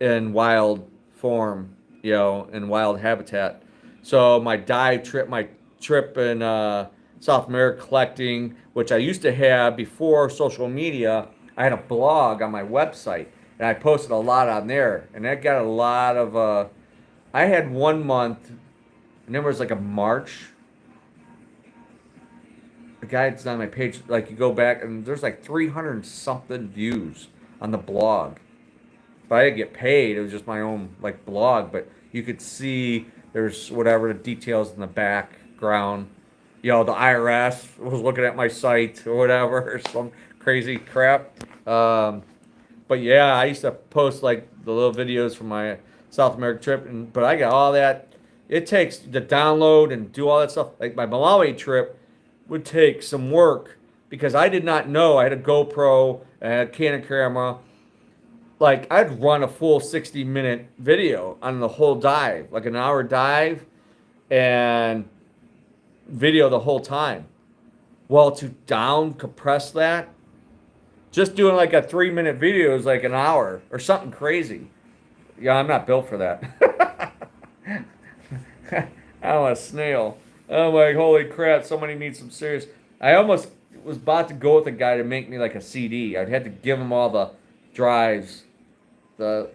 in wild form, in wild habitat. So my dive trip, my trip in South America collecting, which I used to have before social media, I had a blog on my website and I posted a lot on there, and that got a lot of. I had 1 month, and there was like a March. The guide's on my page. Like you go back and there's like 300 something views on the blog. But I didn't get paid. It was just my own like blog. But you could see there's whatever the details in the background. The IRS was looking at my site or whatever, or some crazy crap. But yeah, I used to post like the little videos from my South America trip, but I got all that. It takes to download and do all that stuff. Like my Malawi trip would take some work because I did not know I had a GoPro and I had a Canon camera. Like I'd run a full 60-minute video on the whole dive, like an hour dive, and video the whole time. Well, to down compress that, just doing like a 3-minute video is like an hour or something crazy. Yeah, I'm not built for that. I'm a snail. I'm like, holy crap, somebody needs some serious. I almost was about to go with a guy to make me like a CD. I'd had to give him all the drives, the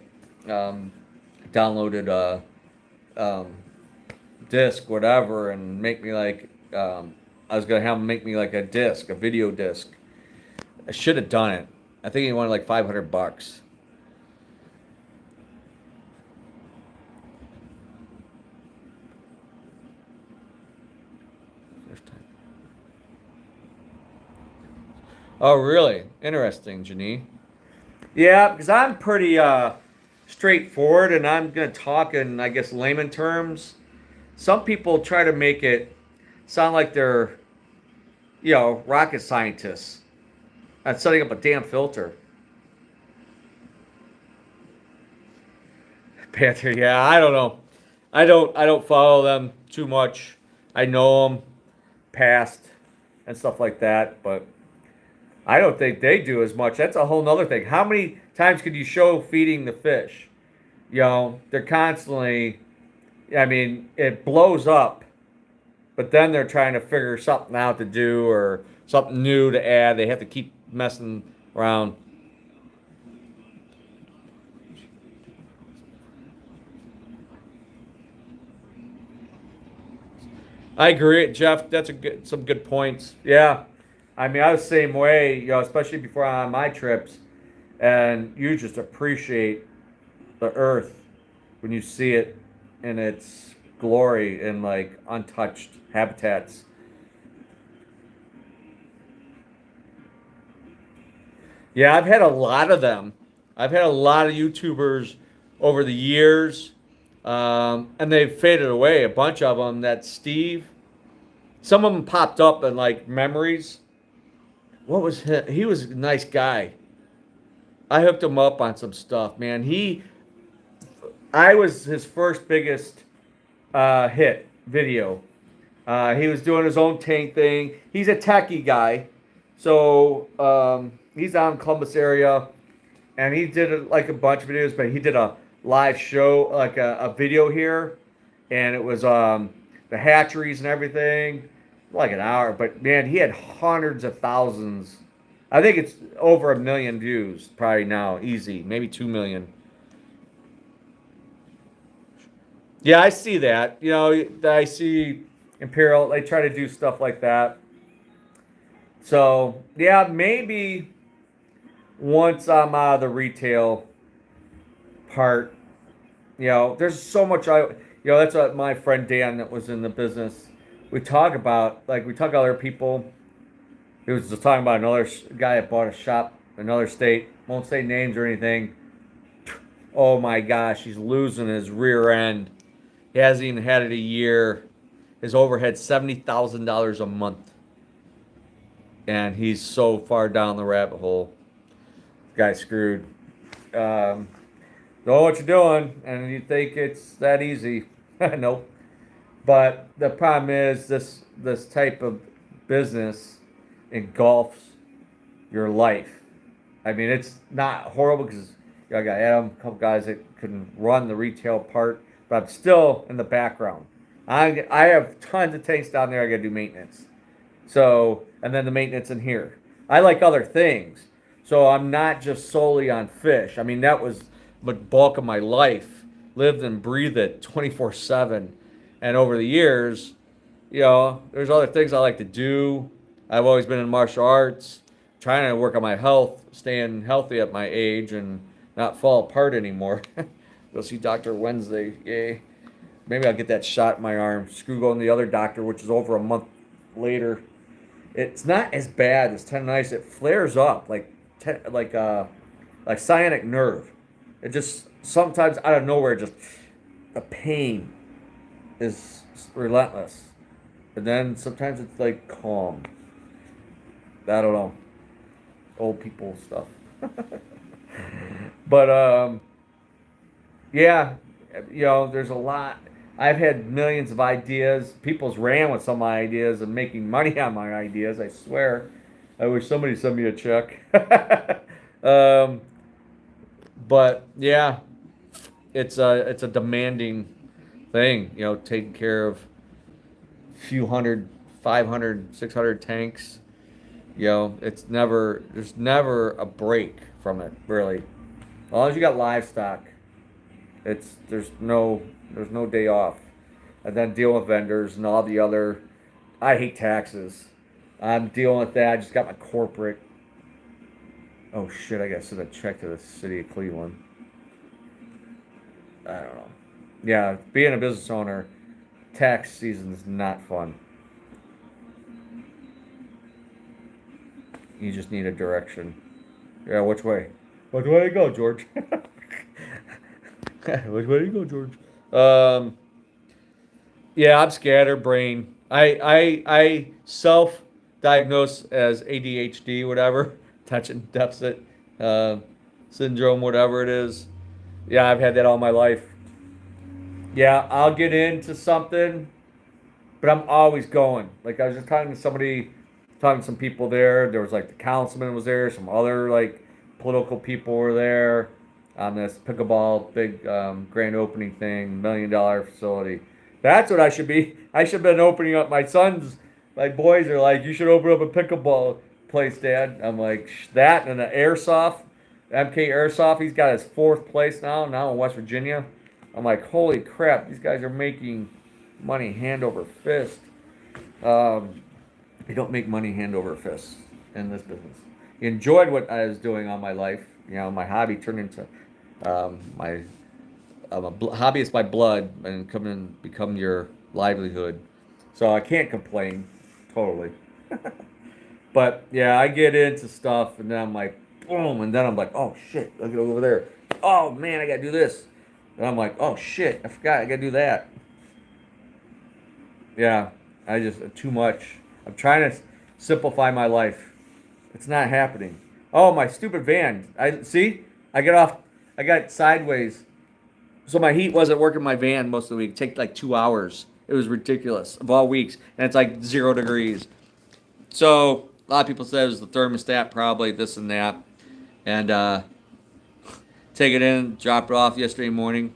downloaded disc, whatever, and make me like, I was going to have him make me like a disc, a video disc. I should have done it. I think he wanted like $500. Oh, really? Interesting, Janine. Yeah, because I'm pretty straightforward, and I'm gonna talk in, I guess, layman terms. Some people try to make it sound like they're, rocket scientists at setting up a damn filter. Panther, yeah, I don't know. I don't follow them too much. I know them past and stuff like that, but I don't think they do as much. That's a whole nother thing. How many times could you show feeding the fish? They're constantly, I mean, it blows up, but then they're trying to figure something out to do or something new to add. They have to keep messing around. I agree, Jeff. That's some good points. Yeah, I mean, I was the same way. Especially before on my trips, and you just appreciate the earth when you see it in its glory in like untouched habitats. Yeah, I've had a lot of them. I've had a lot of YouTubers over the years, and they've faded away. A bunch of them. That Steve. Some of them popped up in like memories. What was he? He was a nice guy. I hooked him up on some stuff, man. I was his first biggest hit video. He was doing his own tank thing. He's a techie guy, so he's out in Columbus area, and he did like a bunch of videos. But he did a live show, like a video here, and it was the hatcheries and everything, like an hour. But man, he had hundreds of thousands. I think it's over 1 million views probably now, easy, maybe 2 million. Yeah, I see that. I see Imperial. They try to do stuff like that. So yeah, maybe once I'm out of the retail part, there's so much that's what my friend Dan that was in the business. We talk about like we talk to other people. He was just talking about another guy that bought a shop, in another state. Won't say names or anything. Oh my gosh, he's losing his rear end. He hasn't even had it a year. His overhead $70,000 a month, and he's so far down the rabbit hole. Guy's screwed. Know what you're doing, and you think it's that easy. Nope. But the problem is this type of business engulfs your life. I mean, it's not horrible because I got Adam, a couple guys that can run the retail part, but I'm still in the background. I have tons of tanks down there. I got to do maintenance. So, and then the maintenance in here. I like other things. So I'm not just solely on fish. I mean, that was the bulk of my life. Lived and breathed it 24/7. And over the years, there's other things I like to do. I've always been in martial arts, trying to work on my health, staying healthy at my age and not fall apart anymore. Go see Dr. Wednesday. Yay. Maybe I'll get that shot in my arm. Screw going to the other doctor, which is over a month later. It's not as bad as tendonitis. It flares up like sciatic nerve. It just sometimes out of nowhere, just the pain is relentless, and then sometimes it's like calm. I don't know, old people stuff. But yeah, there's a lot. I've had millions of ideas. People's ran with some of my ideas and making money on my ideas. I swear. I wish somebody sent me a check. But yeah, it's a demanding thing. Taking care of a few hundred, 500, 600 tanks. There's never a break from it really. As long as you got livestock, there's no day off. And then dealing with vendors and all the other. I hate taxes. I'm dealing with that. I just got my corporate. Oh shit! I got to send a check to the city of Cleveland. I don't know. Yeah, being a business owner, tax season is not fun. You just need a direction. Yeah, which way? Which way to go, George? Which way to go, George? Yeah, I'm scatterbrained. I self-diagnose as ADHD, whatever, attention deficit syndrome, whatever it is. Yeah, I've had that all my life. Yeah, I'll get into something, but I'm always going. Like I was just talking to somebody Talking to some people there. There was like the councilman was there. Some other like political people were there on this pickleball big grand opening thing, $1 million facility. That's what I should be. I should have been opening up. My boys are like, you should open up a pickleball place, Dad. I'm like, that and an airsoft, MK Airsoft. He's got his fourth place now in West Virginia. I'm like, holy crap, these guys are making money hand over fist. Um, you don't make money hand over fist in this business. Enjoyed what I was doing all my life. You know, my hobby turned into my hobbyist by blood and come and become your livelihood. So I can't complain totally. But yeah, I get into stuff and then I'm like, boom, and then I'm like, oh shit, look at over there. Oh man, I gotta do this. And I'm like, oh shit, I forgot, I gotta do that. Yeah, I just too much. I'm trying to simplify my life. It's not happening. Oh, my stupid van. I see. I get off. I got sideways. So my heat wasn't working my van most of the week. It took like 2 hours. It was ridiculous of all weeks, and it's like 0 degrees. So a lot of people said it was the thermostat, probably this and that, and take it in, drop it off yesterday morning.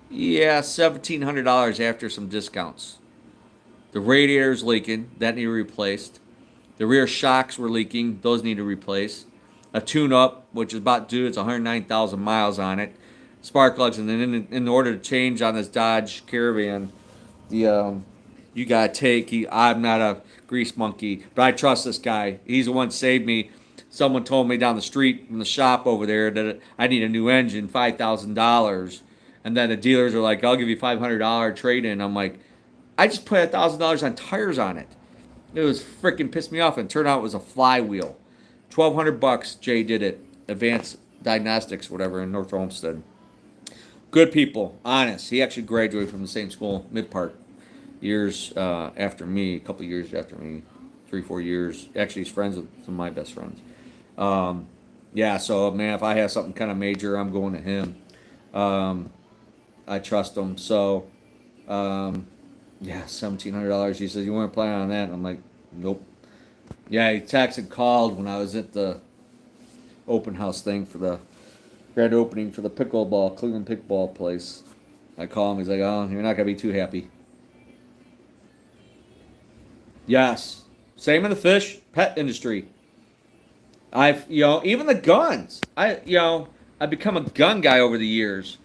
Yeah, $1,700 after some discounts. The radiator's leaking. That needed replaced. The rear shocks were leaking. Those need to replace. A tune-up, which is about due. It's 109,000 miles on it. Spark plugs, and then in order to change on this Dodge Caravan, the you gotta take. I'm not a grease monkey, but I trust this guy. He's the one who saved me. Someone told me down the street from the shop over there that I need a new engine, $5,000, and then the dealers are like, "I'll give you $500 trade in." I'm like, I just put $1,000 on tires on it. It was freaking pissed me off, and it turned out it was a flywheel. $1,200. Jay did it. Advanced Diagnostics, whatever, in North Olmsted. Good people, honest. He actually graduated from the same school, Mid Park, years after me, a couple years after me, 3, 4 years. Actually, he's friends with some of my best friends. Um, yeah, so man, if I have something kind of major, I'm going to him. Um, I trust him. So, um, yeah, $1,700. He says, "You want to plan on that?" And I'm like, "Nope." Yeah, he texted, called when I was at the open house thing for the grand opening for the pickleball, Cleveland pickleball place. I call him. He's like, "Oh, you're not gonna be too happy." Yes, same in the fish pet industry. Even the guns. I've become a gun guy over the years.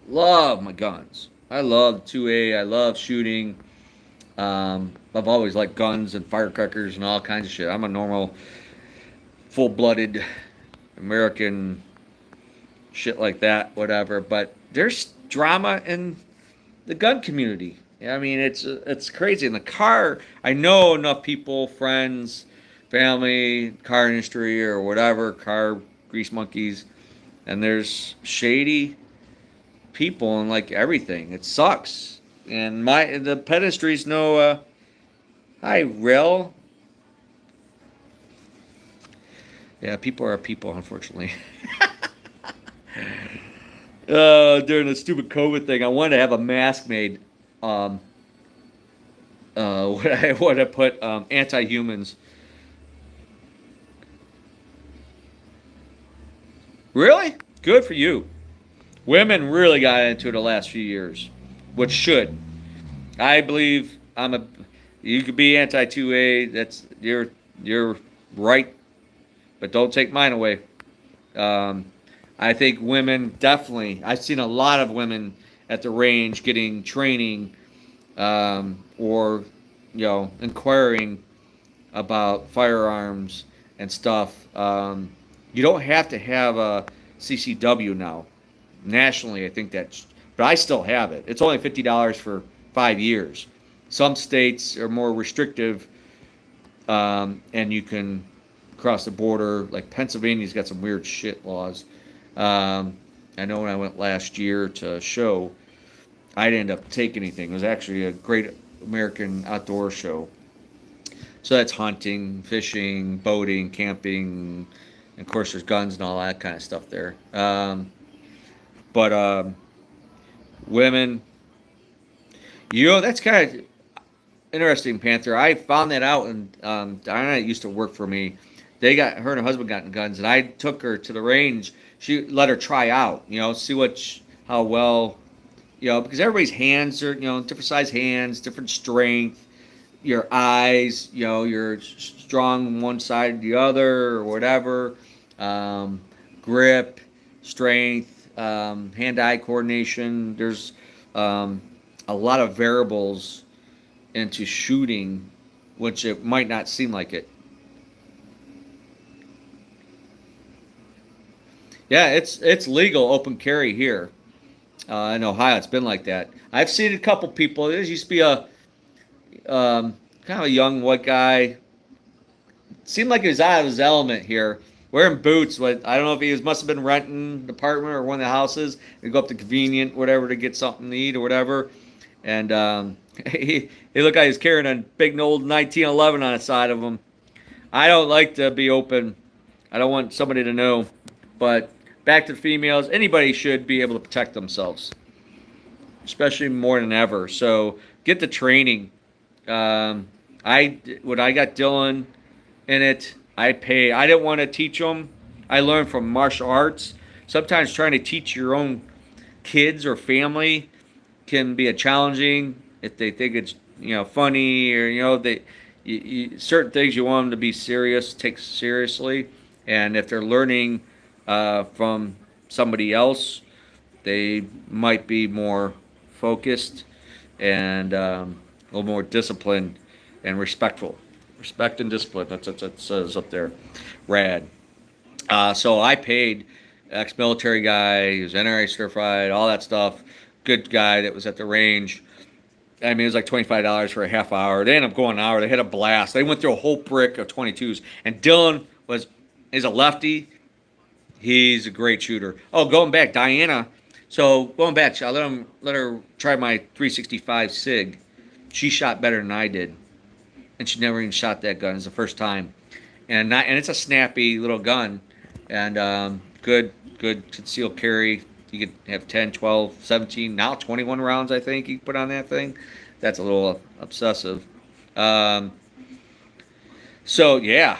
Love my guns. I love 2A. I love shooting. I've always liked guns and firecrackers and all kinds of shit. I'm a normal, full-blooded American shit like that, whatever. But there's drama in the gun community. I mean, it's crazy. In the car, I know enough people, friends, family, car industry or whatever, car grease monkeys, and there's shady people and like everything. It sucks. And the pet industry's no. Hi, Rill. Yeah, people are people, unfortunately. During the stupid COVID thing, I wanted to have a mask made. Um, what I want to put anti-humans. Really? Good for you. Women really got into it the last few years, which should. I believe I'm a. You could be anti 2A. You're right, but don't take mine away. Um, I think women definitely. I've seen a lot of women at the range getting training, or inquiring about firearms and stuff. You don't have to have a CCW now. Nationally, I think that's, but I still have it. It's only $50 for 5 years. Some states are more restrictive, and you can cross the border. Like Pennsylvania's got some weird shit laws. I know when I went last year to a show, I didn't end up taking anything. It was actually a great American outdoor show. So that's hunting, fishing, boating, camping, and of course there's guns and all that kind of stuff there. But women, that's kind of interesting, Panther. I found that out, and Diana used to work for me. They got her and her husband got in guns, and I took her to the range. She let her try out, see how well, because everybody's hands are, different size hands, different strength, your eyes, you're strong one side or the other or whatever, um, grip, strength, hand-eye coordination. There's um, a lot of variables into shooting, which it might not seem like it. Yeah, it's legal open carry here in Ohio. It's been like that. I've seen a couple people. There used to be a kind of a young white guy. Seemed like he was out of his element here, wearing boots. But I don't know if he must have been renting an apartment or one of the houses. He'd go up to convenient, whatever, to get something to eat or whatever. And he looked like he was carrying a big old 1911 on the side of him. I don't like to be open. I don't want somebody to know. But back to the females, anybody should be able to protect themselves, especially more than ever. So get the training. When I got Dylan in it, I pay. I didn't want to teach them. I learned from martial arts. Sometimes trying to teach your own kids or family can be a challenging if they think it's funny or they certain things you want them to be serious, take seriously, and if they're learning from somebody else, they might be more focused and a little more disciplined and respectful. Respect and discipline. That's what it says up there. Rad. So I paid ex-military guy. He was NRA certified. All that stuff. Good guy that was at the range. I mean, it was like $25 for a half hour. They ended up going an hour. They had a blast. They went through a whole brick of 22s. And Dylan is a lefty. He's a great shooter. Oh, going back, Diana. So going back, I let her try my 365 SIG. She shot better than I did, and she never even shot that gun. It's the first time, and it's a snappy little gun, and good concealed carry. You could have 10, 12, 17, now 21 rounds. I think you can put on that thing. That's a little obsessive. Um, so yeah,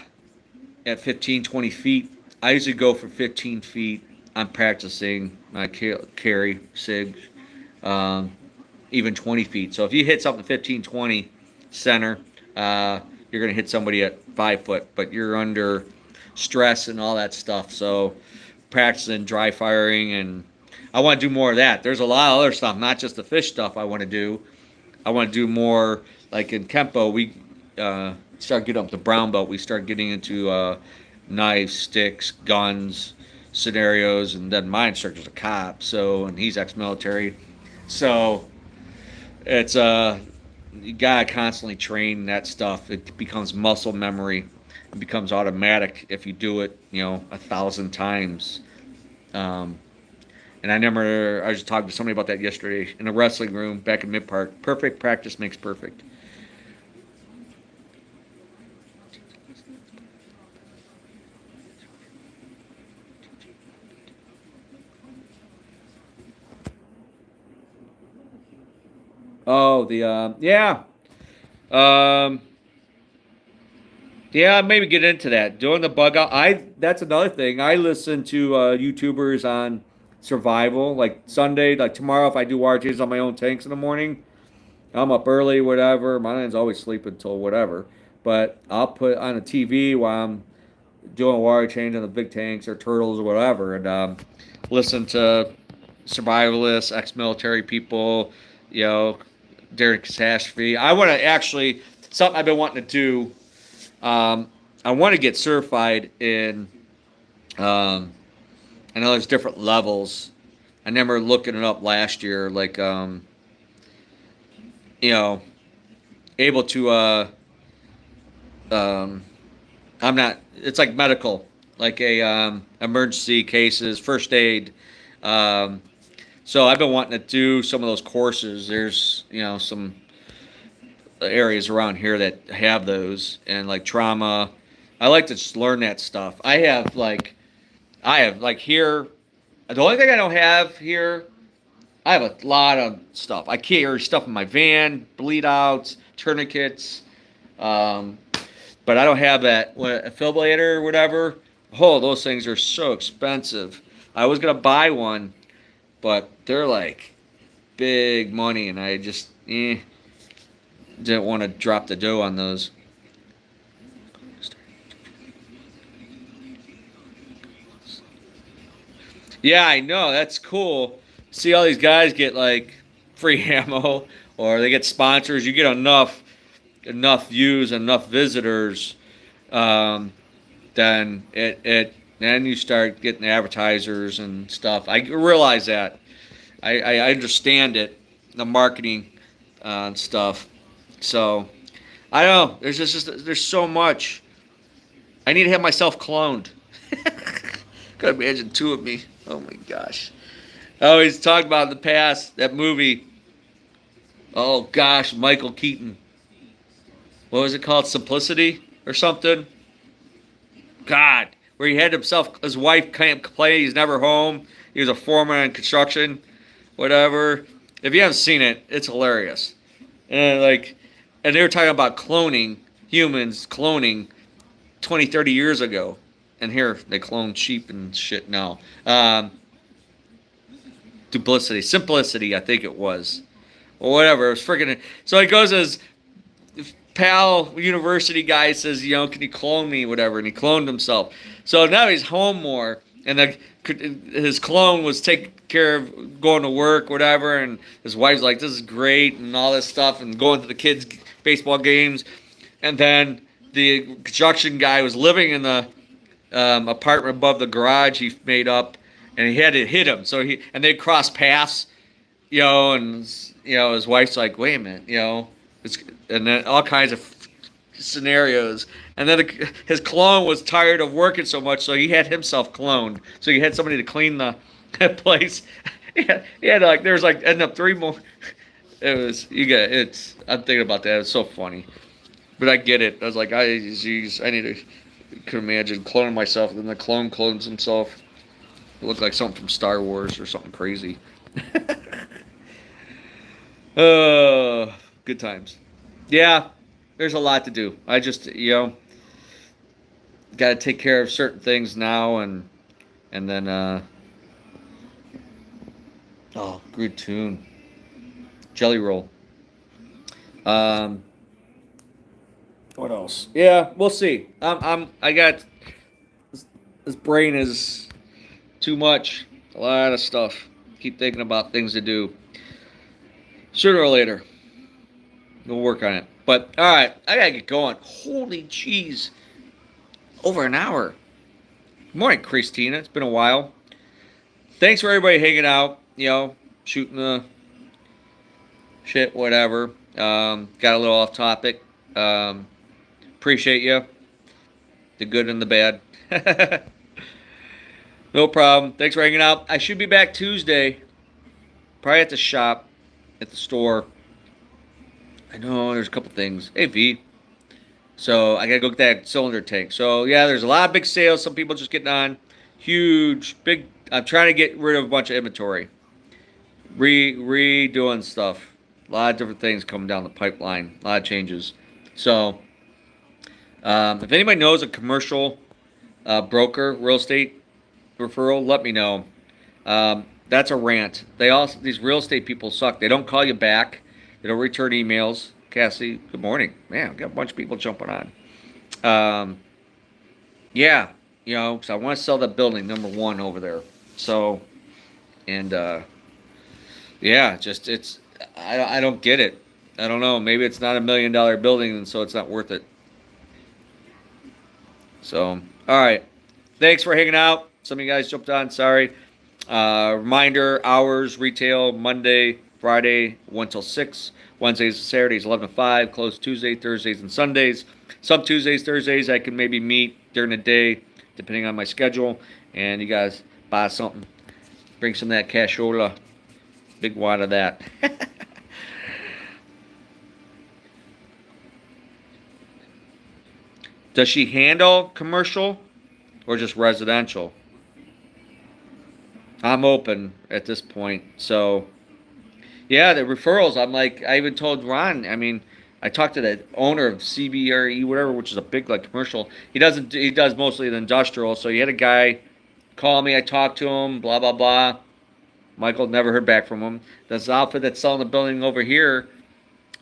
at 15, 20 feet. I usually go for 15 feet. I'm practicing my carry SIG, um, even 20 feet. So if you hit something 15, 20 center, you're going to hit somebody at 5 foot, but you're under stress and all that stuff. So practicing dry firing, and I want to do more of that. There's a lot of other stuff, not just the fish stuff I want to do. I want to do more, like in Kempo, we start getting up to brown belt. We start getting into knives, sticks, guns, scenarios, and then my instructor's a cop, and he's ex-military. So it's you gotta constantly train that stuff. It becomes muscle memory. It becomes automatic if you do it, 1,000 times. Um, and I was talking to somebody about that yesterday in a wrestling room back in Mid Park. Perfect practice makes perfect. Oh, um, yeah, maybe get into that. Doing the bug out. That's another thing. I listen to YouTubers on survival. Like Sunday, like tomorrow, if I do water changes on my own tanks in the morning, I'm up early, whatever. My man's always sleeping until whatever. But I'll put on a TV while I'm doing a water change on the big tanks or turtles or whatever, and listen to survivalists, ex-military people, you know, during catastrophe. I want to actually something I've been wanting to do. I want to get certified in. Um, I know there's different levels. I remember looking it up last year, like you know, able to. Um, I'm not. It's like medical, like a emergency cases, first aid. Um, so I've been wanting to do some of those courses. There's some areas around here that have those, and like trauma. I like to just learn that stuff. I have like here. The only thing I don't have here, I have a lot of stuff. I carry stuff in my van, bleed outs, tourniquets. Um, but I don't have that a defibrillator or whatever. Oh, those things are so expensive. I was gonna buy one, but they're like big money, and I just didn't want to drop the dough on those. Yeah, I know. That's cool. See all these guys get like free ammo or they get sponsors. You get enough views, enough visitors, um, then you start getting advertisers and stuff. I realize that. I understand it, the marketing and stuff. So I don't know. There's so much. I need to have myself cloned. Could imagine two of me. Oh my gosh. I always talk about in the past that movie. Oh gosh, Michael Keaton. What was it called? Simplicity or something? God, where he had his wife can't complain. He's never home. He was a foreman in construction, whatever. If you haven't seen it, it's hilarious. And they were talking about cloning humans, cloning 20, 30 years ago. And here they clone sheep and shit now. Simplicity, I think it was, or whatever. It was freaking. So he goes as pal university guy says, can you clone me, whatever, and he cloned himself. So now he's home more, and his clone was taking care of going to work, whatever, and his wife's like, this is great, and all this stuff, and going to the kids' baseball games, and then the construction guy was living in the apartment above the garage he made up, and he had to hit him. So they crossed paths, and his wife's like, wait a minute, and then all kinds of scenarios. And then his clone was tired of working so much, so he had himself cloned. So he had somebody to clean the place. He had there's ended up 3 more. I'm thinking about that. It's so funny, but I get it. I was like, I need to. Could imagine cloning myself, and then the clone clones himself. It looked like something from Star Wars or something crazy. Good times. Yeah, there's a lot to do. I just, got to take care of certain things now, and then, good tune. Jelly roll. What else? Yeah, we'll see. I got this brain is too much. A lot of stuff. Keep thinking about things to do. Sooner or later, we'll work on it. But all right, I gotta get going. Holy jeez, over an hour. Good morning, Christina. It's been a while. Thanks for everybody hanging out. Shooting the shit, whatever. Got a little off topic. Appreciate you. The good and the bad. No problem. Thanks for hanging out. I should be back Tuesday. Probably at the shop, at the store. I know there's a couple things. Hey, V. So I got to go get that cylinder tank. So, yeah, there's a lot of big sales. Some people just getting on. Huge, big. I'm trying to get rid of a bunch of inventory. Redoing stuff. A lot of different things coming down the pipeline. A lot of changes. So, if anybody knows a commercial broker, real estate referral, let me know. That's a rant. These real estate people suck. They don't call you back. They don't return emails. Cassie, good morning. Man, I've got a bunch of people jumping on. Yeah, because I want to sell that building, number 1 over there. So, and yeah, I don't get it. I don't know. Maybe it's not $1 million building, and so it's not worth it. So, all right. Thanks for hanging out. Some of you guys jumped on. Sorry. Reminder, hours, retail, Monday, Friday, 1 till 6. Wednesdays and Saturdays, 11 to 5. Closed Tuesday, Thursdays, and Sundays. Some Tuesdays, Thursdays, I can maybe meet during the day, depending on my schedule. And you guys buy something. Bring some of that Cashola. Big wad of that. Does she handle commercial or just residential? I'm open at this point. So, yeah, the referrals, I even told Ron, I talked to the owner of CBRE, whatever, which is a big like commercial. He doesn't. He does mostly the industrial. So he had a guy call me. I talked to him. Blah blah blah. Michael never heard back from him. This outfit that's selling the building over here,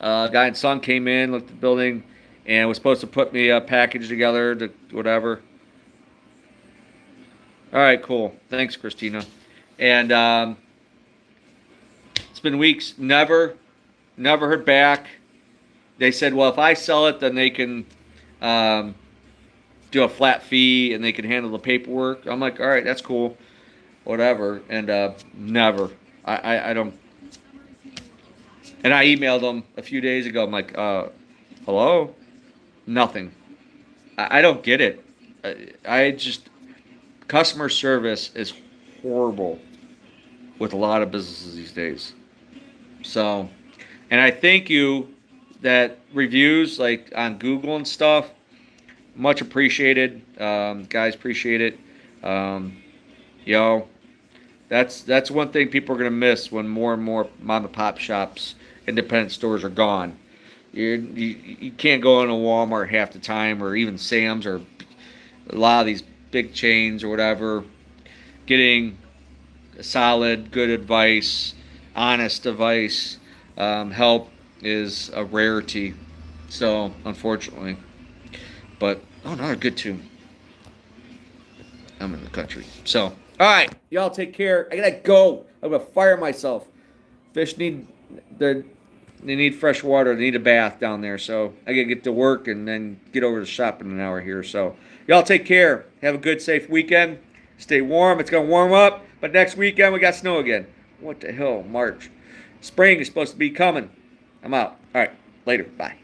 guy and son came in, looked at the building, and was supposed to put me a package together to whatever. All right, cool. Thanks, Christina. And it's been weeks. Never heard back. They said, well, if I sell it, then they can um, do a flat fee and they can handle the paperwork. I'm like, all right, that's cool, whatever. And never. I don't. And I emailed them a few days ago. I'm like, hello? Nothing. I don't get it. I just customer service is horrible with a lot of businesses these days. So, and I thank you that reviews like on Google and stuff, much appreciated. Guys, appreciate it. Um, you know, that's one thing people are gonna miss when more and more mom and pop shops, independent stores are gone. You can't go into Walmart half the time, or even Sam's, or a lot of these big chains or whatever, getting solid, good advice, honest advice, help is a rarity. So, unfortunately. But, oh, another good tune. I'm in the country. So, all right. Y'all take care. I got to go. I'm going to fire myself. Fish need, they need fresh water. They need a bath down there. So, I got to get to work and then get over to the shop in an hour here. So, y'all take care. Have a good, safe weekend. Stay warm. It's going to warm up. But next weekend, we got snow again. What the hell? March. Spring is supposed to be coming. I'm out. All right. Later. Bye.